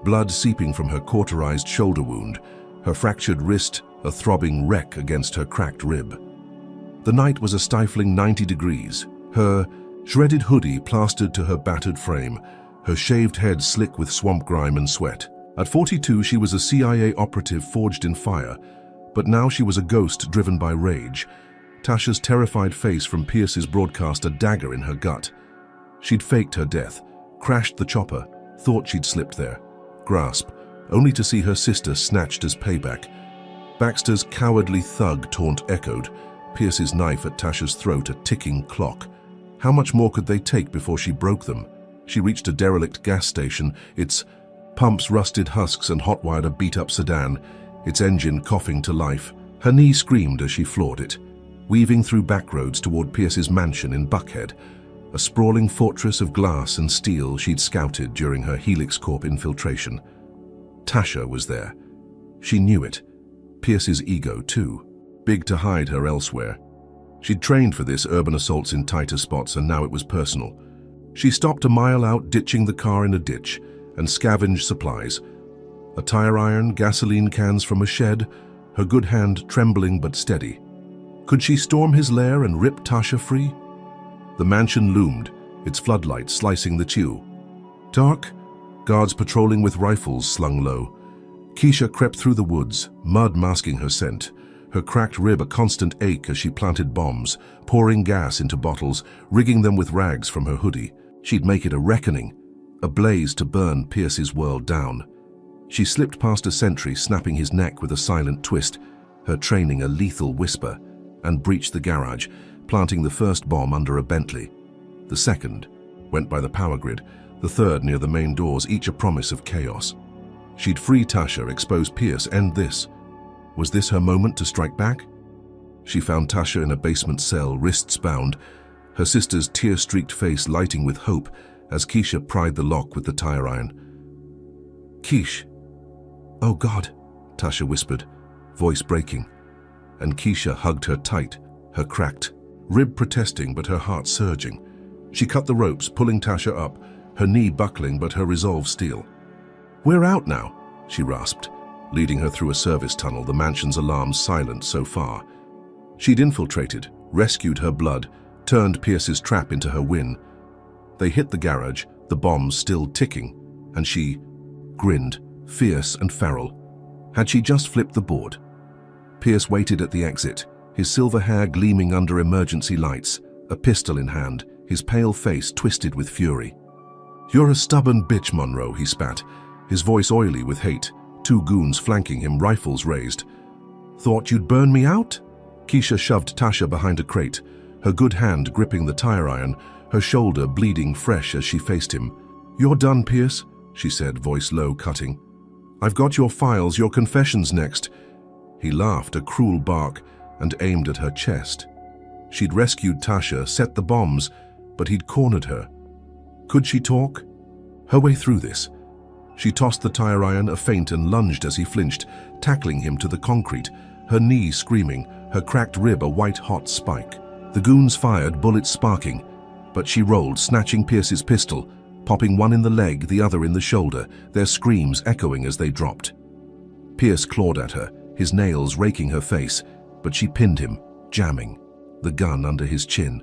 Speaker 1: blood seeping from her cauterized shoulder wound, her fractured wrist a throbbing wreck against her cracked rib. The night was a stifling 90 degrees, her shredded hoodie plastered to her battered frame, her shaved head slick with swamp grime and sweat. At 42, she was a CIA operative forged in fire, but now she was a ghost driven by rage. Tasha's terrified face from Pierce's broadcast a dagger in her gut. She'd faked her death, crashed the chopper, thought she'd slipped there. Grasp, only to see her sister snatched as payback. Baxter's cowardly thug taunt echoed, Pierce's knife at Tasha's throat a ticking clock. How much more could they take before she broke them? She reached a derelict gas station, its pumps rusted husks and hot-wired a beat-up sedan, its engine coughing to life. Her knee screamed as she floored it, weaving through back roads toward Pierce's mansion in Buckhead, a sprawling fortress of glass and steel she'd scouted during her Helix Corp infiltration. Tasha was there. She knew it. Pierce's ego, too, big to hide her elsewhere. She'd trained for this, urban assaults in tighter spots, and now it was personal. She stopped a mile out, ditching the car in a ditch, and scavenged supplies. A tire iron, gasoline cans from a shed, her good hand trembling but steady. Could she storm his lair and rip Tasha free? The mansion loomed, its floodlights slicing the chew. Dark, guards patrolling with rifles slung low. Keisha crept through the woods, mud masking her scent, her cracked rib a constant ache as she planted bombs, pouring gas into bottles, rigging them with rags from her hoodie. She'd make it a reckoning, a blaze to burn Pierce's world down. She slipped past a sentry, snapping his neck with a silent twist, her training a lethal whisper, and breached the garage, planting the first bomb under a Bentley. The second went by the power grid, the third near the main doors, each a promise of chaos. She'd free Tasha, expose Pierce, end this. Was this her moment to strike back? She found Tasha in a basement cell, wrists bound, her sister's tear-streaked face lighting with hope as Keisha pried the lock with the tire iron. "Keish." "Oh God," Tasha whispered, voice breaking, and Keisha hugged her tight, her cracked rib protesting but her heart surging. She cut the ropes, pulling Tasha up, her knee buckling but her resolve steel. "We're out now," she rasped, leading her through a service tunnel, the mansion's alarms silent so far. She'd infiltrated, rescued her blood, turned Pierce's trap into her win. They hit the garage, the bombs still ticking, and she grinned, fierce and feral. Had she just flipped the board? Pierce waited at the exit, his silver hair gleaming under emergency lights, a pistol in hand, his pale face twisted with fury. "You're a stubborn bitch, Monroe," he spat, his voice oily with hate, two goons flanking him, rifles raised. "Thought you'd burn me out?" Keisha shoved Tasha behind a crate, her good hand gripping the tire iron, her shoulder bleeding fresh as she faced him. "You're done, Pierce," she said, voice low, cutting. "I've got your files, your confessions next." He laughed, a cruel bark, and aimed at her chest. She'd rescued Tasha, set the bombs, but he'd cornered her. Could she talk? Her way through this. She tossed the tire iron a feint and lunged as he flinched, tackling him to the concrete, her knee screaming, her cracked rib a white-hot spike. The goons fired, bullets sparking, but she rolled, snatching Pierce's pistol, popping one in the leg, the other in the shoulder, their screams echoing as they dropped. Pierce clawed at her, his nails raking her face, but she pinned him, jamming, the gun under his chin.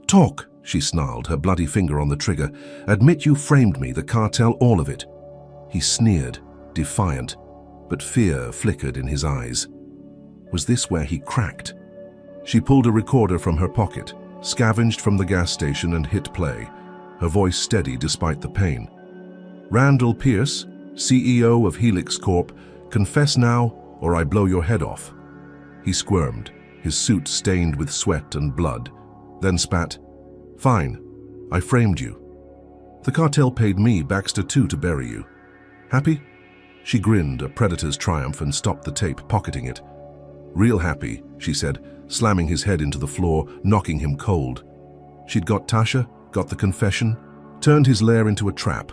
Speaker 1: "Talk," she snarled, her bloody finger on the trigger. "Admit you framed me, the cartel, all of it." He sneered, defiant, but fear flickered in his eyes. Was this where he cracked? She pulled a recorder from her pocket, scavenged from the gas station and hit play, her voice steady despite the pain. "Randall Pierce, CEO of Helix Corp, confess now or I blow your head off." He squirmed, his suit stained with sweat and blood, then spat, "Fine, I framed you. The cartel paid me, Baxter too, to bury you. Happy?" She grinned, a predator's triumph, and stopped the tape, pocketing it. "Real happy," she said, slamming his head into the floor, knocking him cold. She'd got Tasha, got the confession, turned his lair into a trap.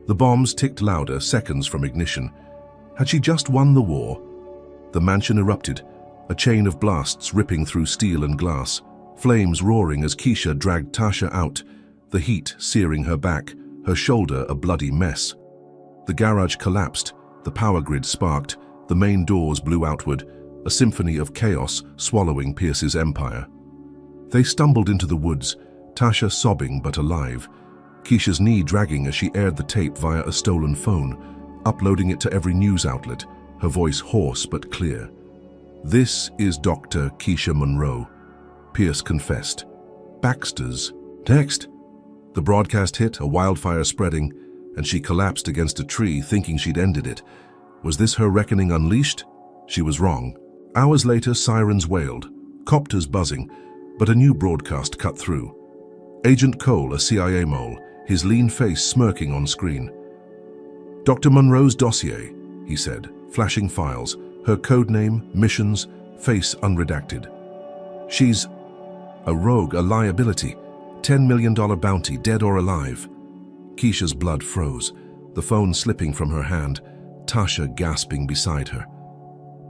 Speaker 1: The bombs ticked louder, seconds from ignition. Had she just won the war? The mansion erupted, a chain of blasts ripping through steel and glass, flames roaring as Keisha dragged Tasha out, the heat searing her back, her shoulder a bloody mess. The garage collapsed, the power grid sparked, the main doors blew outward, a symphony of chaos swallowing Pierce's empire. They stumbled into the woods, Tasha sobbing but alive, Keisha's knee dragging as she aired the tape via a stolen phone, uploading it to every news outlet, her voice hoarse but clear. "This is Dr. Keisha Monroe," Pierce confessed. "Baxter's next." The broadcast hit, a wildfire spreading, and she collapsed against a tree, thinking she'd ended it. Was this her reckoning unleashed? She was wrong. Hours later, sirens wailed, copters buzzing, but a new broadcast cut through. Agent Cole, a CIA mole, his lean face smirking on screen. "Dr. Monroe's dossier," he said, flashing files, her code name, missions, face unredacted. "She's a rogue, a liability. $10 million bounty, dead or alive." Keisha's blood froze, the phone slipping from her hand, Tasha gasping beside her.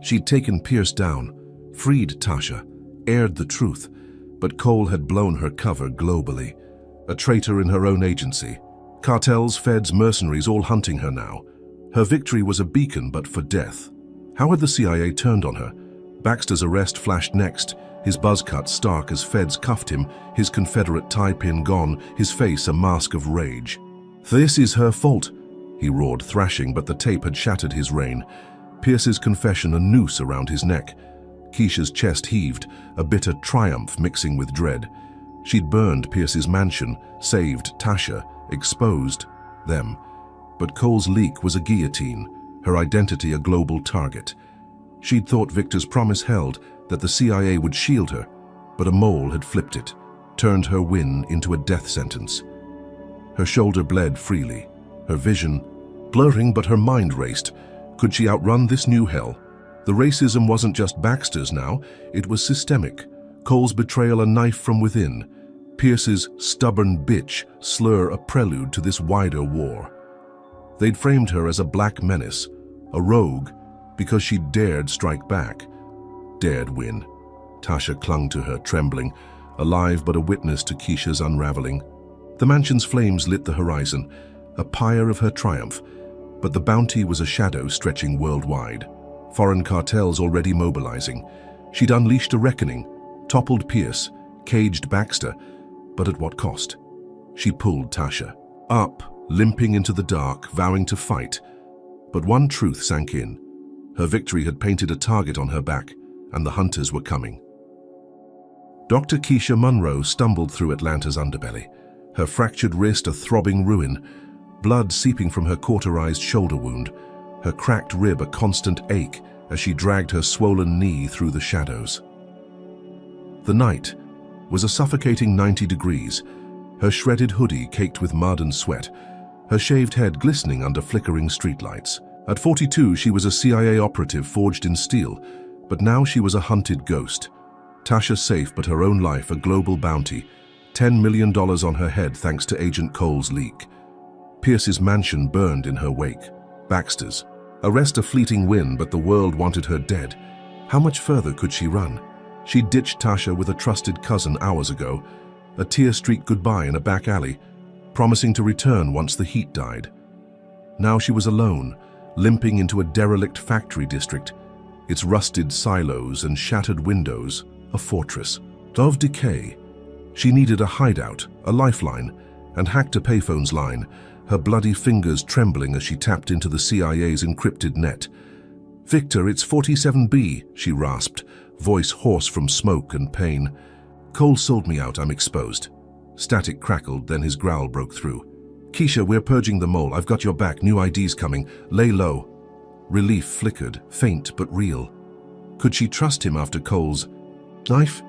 Speaker 1: She'd taken Pierce down, freed Tasha, aired the truth, but Cole had blown her cover globally. A traitor in her own agency. Cartels, feds, mercenaries all hunting her now. Her victory was a beacon, but for death. How had the CIA turned on her? Baxter's arrest flashed next, his buzz cut stark as feds cuffed him, his Confederate tie pin gone, his face a mask of rage. "This is her fault," he roared, thrashing, but the tape had shattered his reign. Pierce's confession a noose around his neck. Keisha's chest heaved, a bitter triumph mixing with dread. She'd burned Pierce's mansion, saved Tasha, exposed them. But Cole's leak was a guillotine, her identity a global target. She'd thought Victor's promise held, that the CIA would shield her, but a mole had flipped it, turned her win into a death sentence. Her shoulder bled freely, her vision blurring, but her mind raced. Could she outrun this new hell? The racism wasn't just Baxter's now, it was systemic. Cole's betrayal a knife from within. Pierce's stubborn bitch slur a prelude to this wider war. They'd framed her as a black menace, a rogue, because she dared strike back, dared win. Tasha clung to her, trembling, alive but a witness to Keisha's unraveling. The mansion's flames lit the horizon, a pyre of her triumph, but the bounty was a shadow stretching worldwide. Foreign cartels already mobilizing. She'd unleashed a reckoning, toppled Pierce, caged Baxter, but at what cost? She pulled Tasha up, limping into the dark, vowing to fight. But one truth sank in. Her victory had painted a target on her back, and the hunters were coming. Dr. Keisha Monroe stumbled through Atlanta's underbelly, her fractured wrist a throbbing ruin, blood seeping from her cauterized shoulder wound, her cracked rib a constant ache as she dragged her swollen knee through the shadows. The night was a suffocating 90 degrees, her shredded hoodie caked with mud and sweat, her shaved head glistening under flickering streetlights. At 42, she was a CIA operative forged in steel, but now she was a hunted ghost. Tasha safe, but her own life a global bounty, $10 million on her head thanks to Agent Cole's leak. Pierce's mansion burned in her wake. Baxter's. Arrest a fleeting win, but the world wanted her dead. How much further could she run? She ditched Tasha with a trusted cousin hours ago, a tear-streaked goodbye in a back alley, promising to return once the heat died. Now she was alone, limping into a derelict factory district, its rusted silos and shattered windows, a fortress of decay. She needed a hideout, a lifeline, and hacked a payphone's line, her bloody fingers trembling as she tapped into the CIA's encrypted net. "Victor, it's 47B, she rasped, voice hoarse from smoke and pain. "Cole sold me out, I'm exposed." Static crackled, then his growl broke through. "Keisha, we're purging the mole, I've got your back, new IDs coming, lay low." Relief flickered, faint but real. Could she trust him after Cole's knife?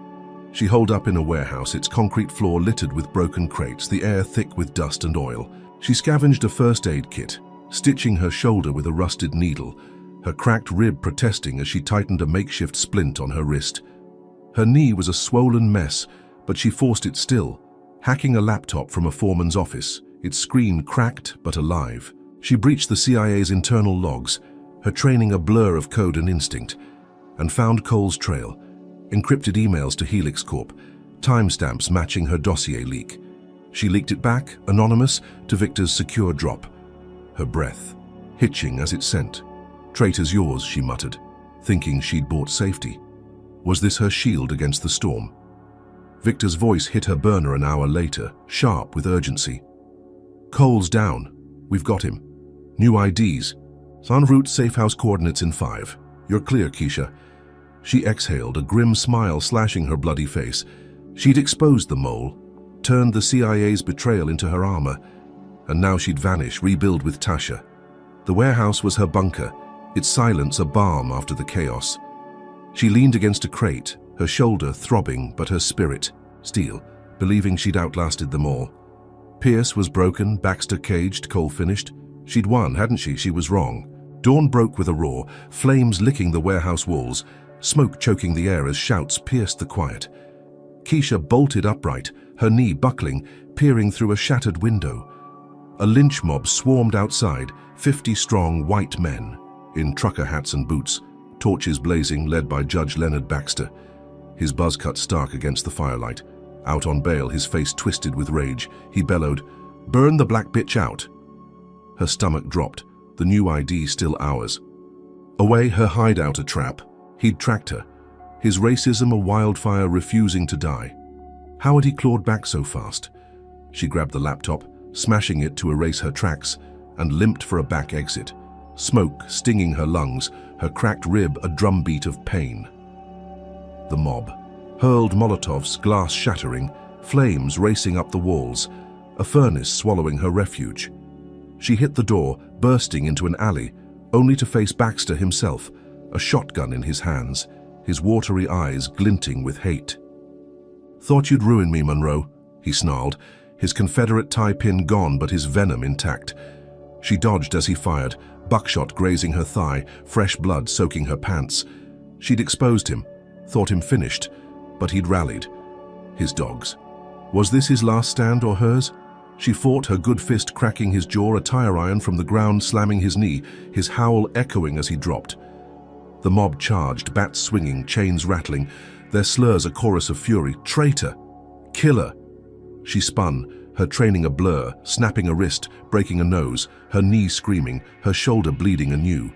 Speaker 1: She holed up in a warehouse, its concrete floor littered with broken crates, the air thick with dust and oil. She scavenged a first aid kit, stitching her shoulder with a rusted needle, her cracked rib protesting as she tightened a makeshift splint on her wrist. Her knee was a swollen mess, but she forced it still, hacking a laptop from a foreman's office, its screen cracked but alive. She breached the CIA's internal logs, her training a blur of code and instinct, and found Cole's trail, encrypted emails to Helix Corp, timestamps matching her dossier leak. She leaked it back, anonymous, to Victor's secure drop, her breath hitching as it sent. "Traitor's yours," she muttered, thinking she'd bought safety. Was this her shield against the storm? Victor's voice hit her burner an hour later, sharp with urgency. "Cole's down. We've got him. New IDs. En route, safe house coordinates in 5. You're clear, Keisha." She exhaled, a grim smile slashing her bloody face. She'd exposed the mole, turned the CIA's betrayal into her armor, and now she'd vanish, rebuild with Tasha. The warehouse was her bunker, its silence a balm after the chaos. She leaned against a crate, her shoulder throbbing but her spirit steel, believing she'd outlasted them all. Pierce was broken, Baxter caged, Cole finished. She'd won, hadn't she? She was wrong. Dawn broke with a roar, flames licking the warehouse walls, smoke choking the air as shouts pierced the quiet. Keisha bolted upright, her knee buckling, peering through a shattered window. A lynch mob swarmed outside, 50 strong white men, in trucker hats and boots, torches blazing, led by Judge Leonard Baxter. His buzz cut stark against the firelight. Out on bail, his face twisted with rage, he bellowed, "Burn the black bitch out!" Her stomach dropped, the new ID still ours. Away, her hideout a trap. He'd tracked her. His racism a wildfire refusing to die. How had he clawed back so fast? She grabbed the laptop, smashing it to erase her tracks, and limped for a back exit. Smoke stinging her lungs, her cracked rib a drumbeat of pain. The mob hurled Molotovs, glass shattering, flames racing up the walls, a furnace swallowing her refuge. She hit the door, bursting into an alley, only to face Baxter himself, a shotgun in his hands, his watery eyes glinting with hate. "Thought you'd ruin me, Monroe," he snarled, his Confederate tie pin gone but his venom intact. She dodged as he fired, buckshot grazing her thigh, fresh blood soaking her pants. She'd exposed him, thought him finished, but he'd rallied. His dogs. Was this his last stand or hers? She fought, her good fist cracking his jaw, a tire iron from the ground slamming his knee, his howl echoing as he dropped. The mob charged, bats swinging, chains rattling, their slurs a chorus of fury. Traitor! Killer! She spun, her training a blur, snapping a wrist, breaking a nose, her knee screaming, her shoulder bleeding anew.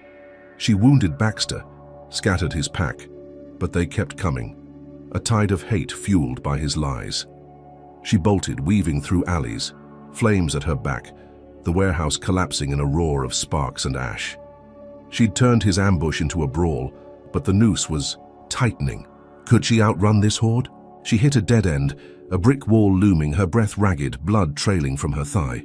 Speaker 1: She wounded Baxter, scattered his pack, but they kept coming, a tide of hate fueled by his lies. She bolted, weaving through alleys, flames at her back, the warehouse collapsing in a roar of sparks and ash. She'd turned his ambush into a brawl, but the noose was tightening. Could she outrun this horde? She hit a dead end, a brick wall looming, her breath ragged, blood trailing from her thigh.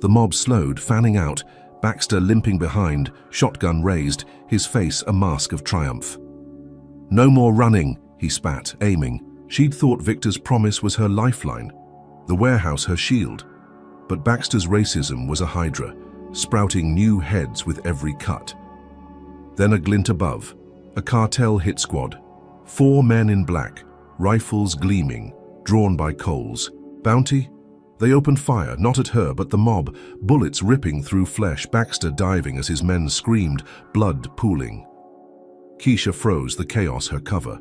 Speaker 1: The mob slowed, fanning out, Baxter limping behind, shotgun raised, his face a mask of triumph. "No more running," he spat, aiming. She'd thought Victor's promise was her lifeline, the warehouse her shield. But Baxter's racism was a hydra, sprouting new heads with every cut. Then a glint above, a cartel hit squad. 4 men in black, rifles gleaming, drawn by Coles. Bounty? They opened fire, not at her, but the mob, bullets ripping through flesh, Baxter diving as his men screamed, blood pooling. Keisha froze, the chaos her cover.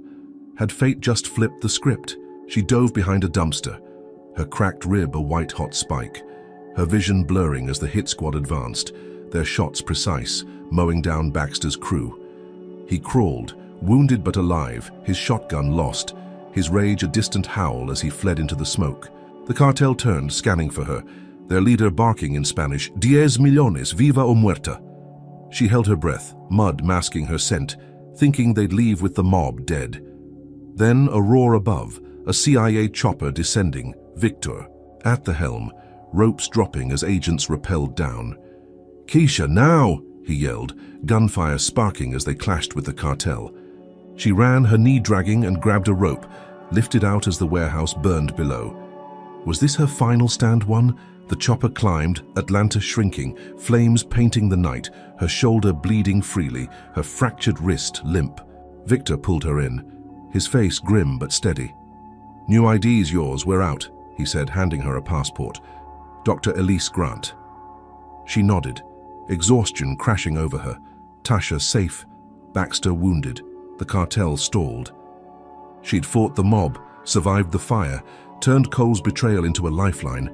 Speaker 1: Had fate just flipped the script? She dove behind a dumpster, her cracked rib a white-hot spike, her vision blurring as the hit squad advanced, their shots precise, mowing down Baxter's crew. He crawled, wounded but alive, his shotgun lost, his rage a distant howl as he fled into the smoke. The cartel turned, scanning for her, their leader barking in Spanish, "10 millones, viva o muerta." She held her breath, mud masking her scent, thinking they'd leave with the mob dead. Then a roar above, a CIA chopper descending, Victor, at the helm, ropes dropping as agents rappelled down. "Keisha, now!" he yelled, gunfire sparking as they clashed with the cartel. She ran, her knee dragging, and grabbed a rope, lifted out as the warehouse burned below. Was this her final stand won? The chopper climbed, Atlanta shrinking, flames painting the night, her shoulder bleeding freely, her fractured wrist limp. Victor pulled her in, his face grim but steady. "New ID's yours, we're out," he said, handing her a passport. "Dr. Elise Grant." She nodded, exhaustion crashing over her. Tasha safe, Baxter wounded, the cartel stalled. She'd fought the mob, survived the fire, turned Cole's betrayal into a lifeline,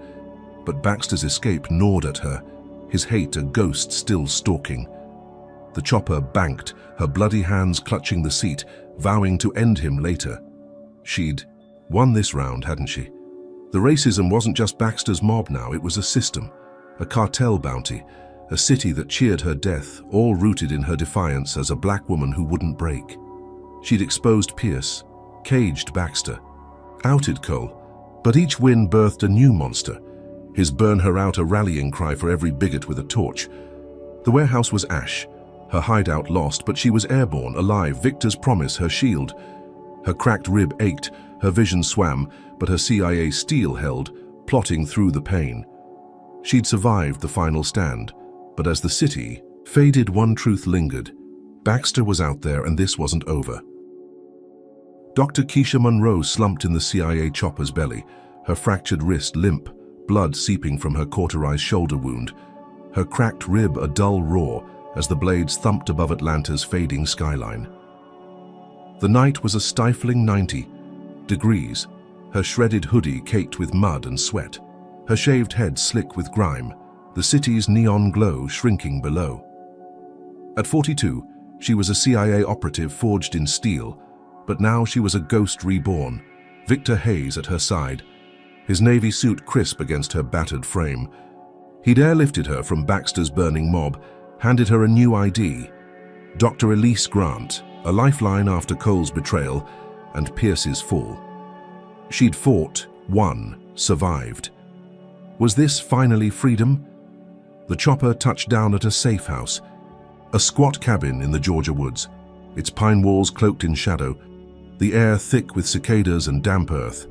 Speaker 1: but Baxter's escape gnawed at her, his hate a ghost still stalking. The chopper banked, her bloody hands clutching the seat, vowing to end him later. She'd won this round, hadn't she? The racism wasn't just Baxter's mob now, it was a system, a cartel bounty, a city that cheered her death, all rooted in her defiance as a black woman who wouldn't break. She'd exposed Pierce, caged Baxter, outed Cole, but each win birthed a new monster, his burn her out a rallying cry for every bigot with a torch. The warehouse was ash, Her hideout lost, but she was airborne, alive, Victor's promise, her shield. Her cracked rib ached, her vision swam, but her CIA steel held, plotting through the pain. She'd survived the final stand, but as the city faded, one truth lingered. Baxter was out there, and this wasn't over. Dr. Keisha Monroe slumped in the CIA chopper's belly, her fractured wrist limp, blood seeping from her cauterized shoulder wound, her cracked rib a dull roar as the blades thumped above Atlanta's fading skyline. The night was a stifling 90 degrees, her shredded hoodie caked with mud and sweat, her shaved head slick with grime, the city's neon glow shrinking below. At 42, she was a CIA operative forged in steel, but now she was a ghost reborn, Victor Hayes at her side, his navy suit crisp against her battered frame. He'd airlifted her from Baxter's burning mob, handed her a new ID, Dr. Elise Grant, a lifeline after Cole's betrayal and Pierce's fall. She'd fought, won, survived. Was this finally freedom? The chopper touched down at a safe house, a squat cabin in the Georgia woods, its pine walls cloaked in shadow, the air thick with cicadas and damp earth.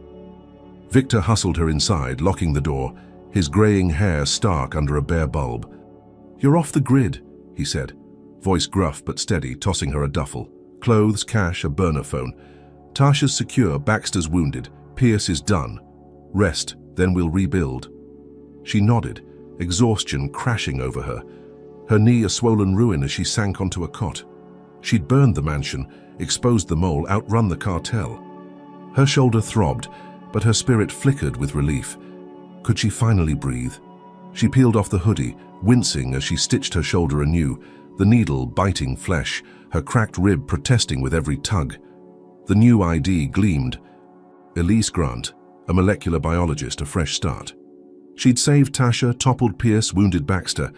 Speaker 1: Victor hustled her inside, locking the door, his graying hair stark under a bare bulb. "You're off the grid," he said, voice gruff but steady, tossing her a duffel. Clothes, cash, a burner phone. "Tasha's secure, Baxter's wounded, Pierce is done. Rest, then we'll rebuild." She nodded, exhaustion crashing over her, her knee a swollen ruin as she sank onto a cot. She'd burned the mansion, exposed the mole, outrun the cartel. Her shoulder throbbed, but her spirit flickered with relief. Could she finally breathe? She peeled off the hoodie, wincing as she stitched her shoulder anew, the needle biting flesh, her cracked rib protesting with every tug. The new ID gleamed. Elise Grant, a molecular biologist, a fresh start. She'd saved Tasha, toppled Pierce, wounded Baxter,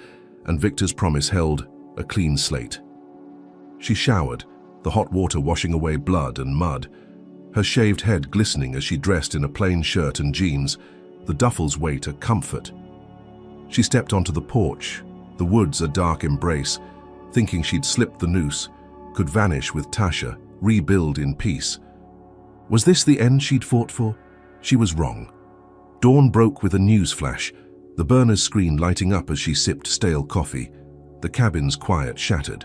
Speaker 1: and Victor's promise held, a clean slate. She showered, the hot water washing away blood and mud, her shaved head glistening as she dressed in a plain shirt and jeans, the duffel's weight a comfort. She stepped onto the porch, the woods a dark embrace, thinking she'd slipped the noose, could vanish with Tasha, rebuild in peace. Was this the end she'd fought for? She was wrong. Dawn broke with a news flash, the burner's screen lighting up as she sipped stale coffee, the cabin's quiet shattered.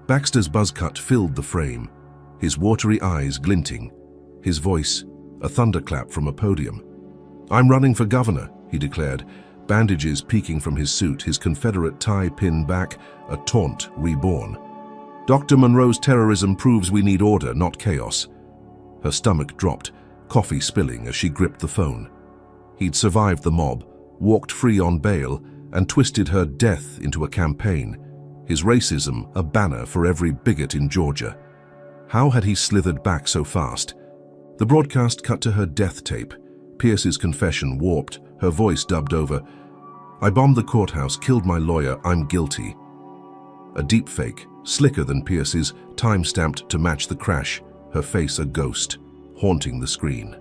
Speaker 1: Baxter's buzzcut filled the frame, his watery eyes glinting, his voice a thunderclap from a podium. "I'm running for governor," he declared, bandages peeking from his suit, his Confederate tie pinned back, a taunt reborn. "Dr. Monroe's terrorism proves we need order, not chaos." Her stomach dropped, coffee spilling as she gripped the phone. He'd survived the mob, walked free on bail, and twisted her death into a campaign, his racism a banner for every bigot in Georgia. How had he slithered back so fast? The broadcast cut to her death tape, Pierce's confession warped, her voice dubbed over, "I bombed the courthouse, killed my lawyer, I'm guilty." A deep fake, slicker than Pierce's, time-stamped to match the crash, her face a ghost, haunting the screen.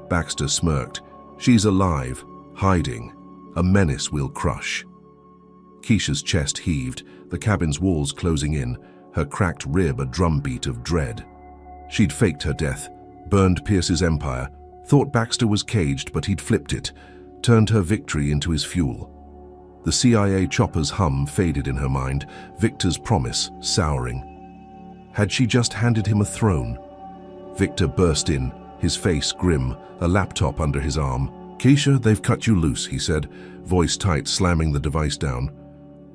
Speaker 1: Baxter smirked. "She's alive, hiding, a menace we'll crush." Keisha's chest heaved, the cabin's walls closing in, her cracked rib a drumbeat of dread. She'd faked her death, burned Pierce's empire, thought Baxter was caged, but he'd flipped it, turned her victory into his fuel. The CIA chopper's hum faded in her mind, Victor's promise souring. Had she just handed him a throne? Victor burst in, his face grim, a laptop under his arm. "Keisha, they've cut you loose," he said, voice tight, slamming the device down.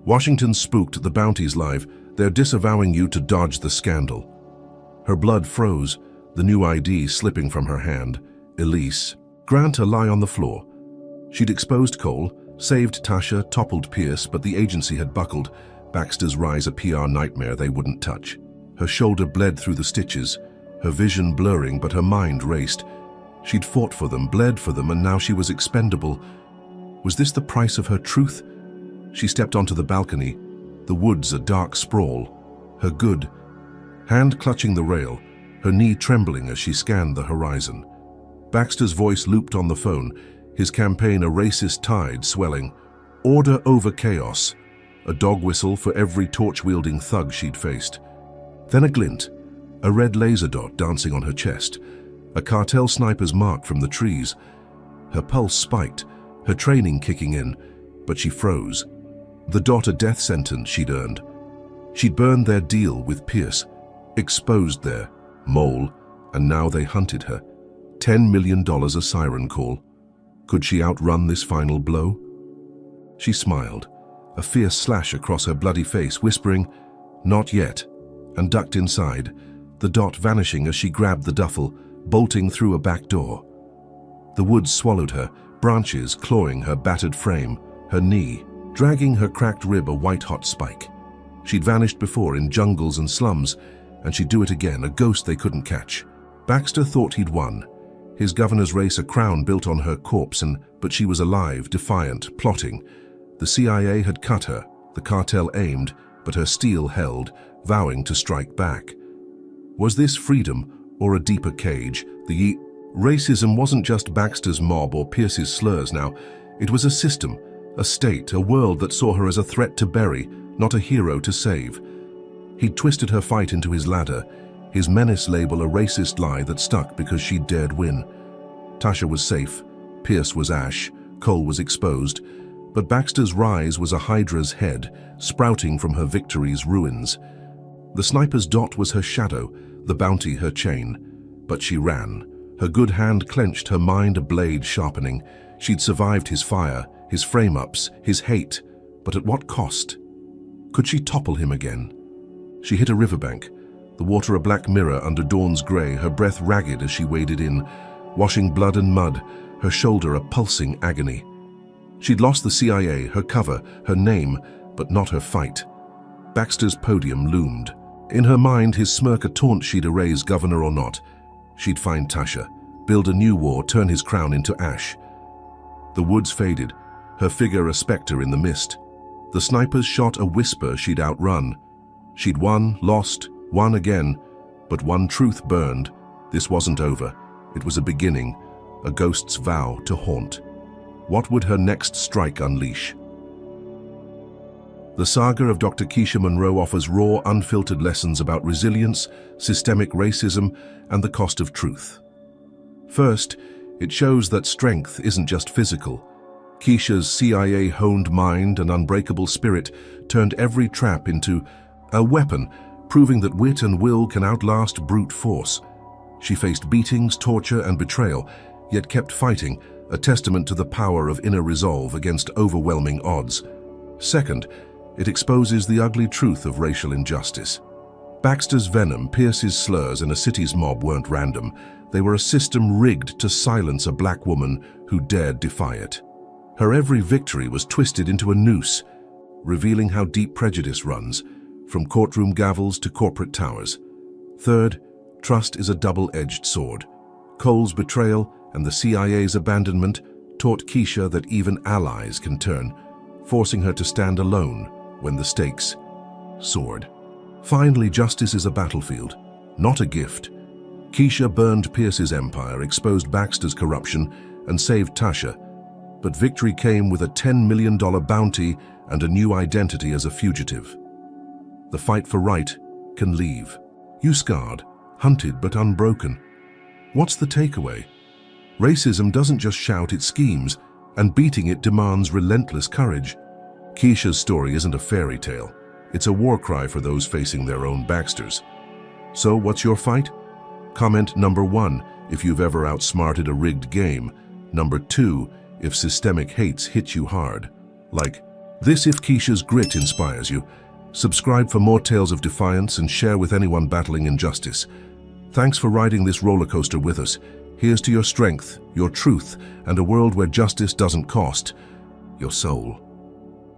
Speaker 1: "Washington spooked, the bounty's live. They're disavowing you to dodge the scandal." Her blood froze, the new ID slipping from her hand. Elise Grant a lie on the floor. She'd exposed Cole, saved Tasha, toppled Pierce, but the agency had buckled, Baxter's rise a PR nightmare they wouldn't touch. Her shoulder bled through the stitches, her vision blurring, but her mind raced. She'd fought for them, bled for them, and now she was expendable. Was this the price of her truth? She stepped onto the balcony, the woods a dark sprawl. Her good, hand clutching the rail, her knee trembling as she scanned the horizon. Baxter's voice looped on the phone, his campaign a racist tide swelling. "Order over chaos. a dog whistle for every torch-wielding thug she'd faced. Then a glint, a red laser dot dancing on her chest, a cartel sniper's mark from the trees. Her pulse spiked, her training kicking in, but she froze. The dot a death sentence she'd earned. She'd burned their deal with Pierce, exposed their mole, and now they hunted her. $10 million a siren call. Could she outrun this final blow? She smiled, a fierce slash across her bloody face, whispering, "Not yet," and ducked inside, the dot vanishing as she grabbed the duffel, bolting through a back door. The woods swallowed her, branches clawing her battered frame, her knee, dragging her cracked rib a white-hot spike. She'd vanished before in jungles and slums, and she'd do it again, a ghost they couldn't catch. Baxter thought he'd won. His governor's race a crown built on her corpse, but she was alive, defiant, plotting. The CIA had cut her, the cartel aimed, but her steel held, vowing to strike back. Was this freedom or a deeper cage? Racism wasn't just Baxter's mob or Pierce's slurs now. It was a system, a state, a world that saw her as a threat to bury, not a hero to save. He'd twisted her fight into his ladder, his menace label a racist lie that stuck because she dared win. Tasha was safe, Pierce was ash, Cole was exposed, but Baxter's rise was a hydra's head, sprouting from her victory's ruins. The sniper's dot was her shadow, the bounty her chain. But she ran, her good hand clenched, her mind a blade sharpening. She'd survived his fire, his frame-ups, his hate, but at what cost? Could she topple him again? She hit a riverbank, the water a black mirror under dawn's grey, her breath ragged as she waded in, washing blood and mud, her shoulder a pulsing agony. She'd lost the CIA, her cover, her name, but not her fight. Baxter's podium loomed. In her mind, his smirk a taunt she'd erase, governor or not. She'd find Tasha, build a new war, turn his crown into ash. The woods faded, her figure a spectre in the mist. The snipers shot a whisper she'd outrun. She'd won, lost, won again, but one truth burned. This wasn't over. It was a beginning, a ghost's vow to haunt. What would her next strike unleash? The saga of Dr. Keisha Monroe offers raw, unfiltered lessons about resilience, systemic racism, and the cost of truth. First, it shows that strength isn't just physical. Keisha's CIA-honed mind and unbreakable spirit turned every trap into a weapon, proving that wit and will can outlast brute force. She faced beatings, torture, and betrayal, yet kept fighting, a testament to the power of inner resolve against overwhelming odds. Second, it exposes the ugly truth of racial injustice. Baxter's venom, Pierce's slurs, and a city's mob weren't random. They were a system rigged to silence a black woman who dared defy it. Her every victory was twisted into a noose, revealing how deep prejudice runs, from courtroom gavels to corporate towers. Third, trust is a double-edged sword. Cole's betrayal and the CIA's abandonment taught Keisha that even allies can turn, forcing her to stand alone when the stakes soared. Finally, justice is a battlefield, not a gift. Keisha burned Pierce's empire, exposed Baxter's corruption, and saved Tasha. But victory came with a $10 million bounty and a new identity as a fugitive. The fight for right can leave you scarred, hunted but unbroken. What's the takeaway? Racism doesn't just shout, it schemes, and beating it demands relentless courage. Keisha's story isn't a fairy tale. It's a war cry for those facing their own Baxters. So what's your fight? Comment number 1 if you've ever outsmarted a rigged game. Number 2 if systemic hates hit you hard. Like this if Keisha's grit inspires you. Subscribe for more tales of defiance and share with anyone battling injustice. Thanks for riding this roller coaster with us. Here's to your strength, your truth, and a world where justice doesn't cost your soul.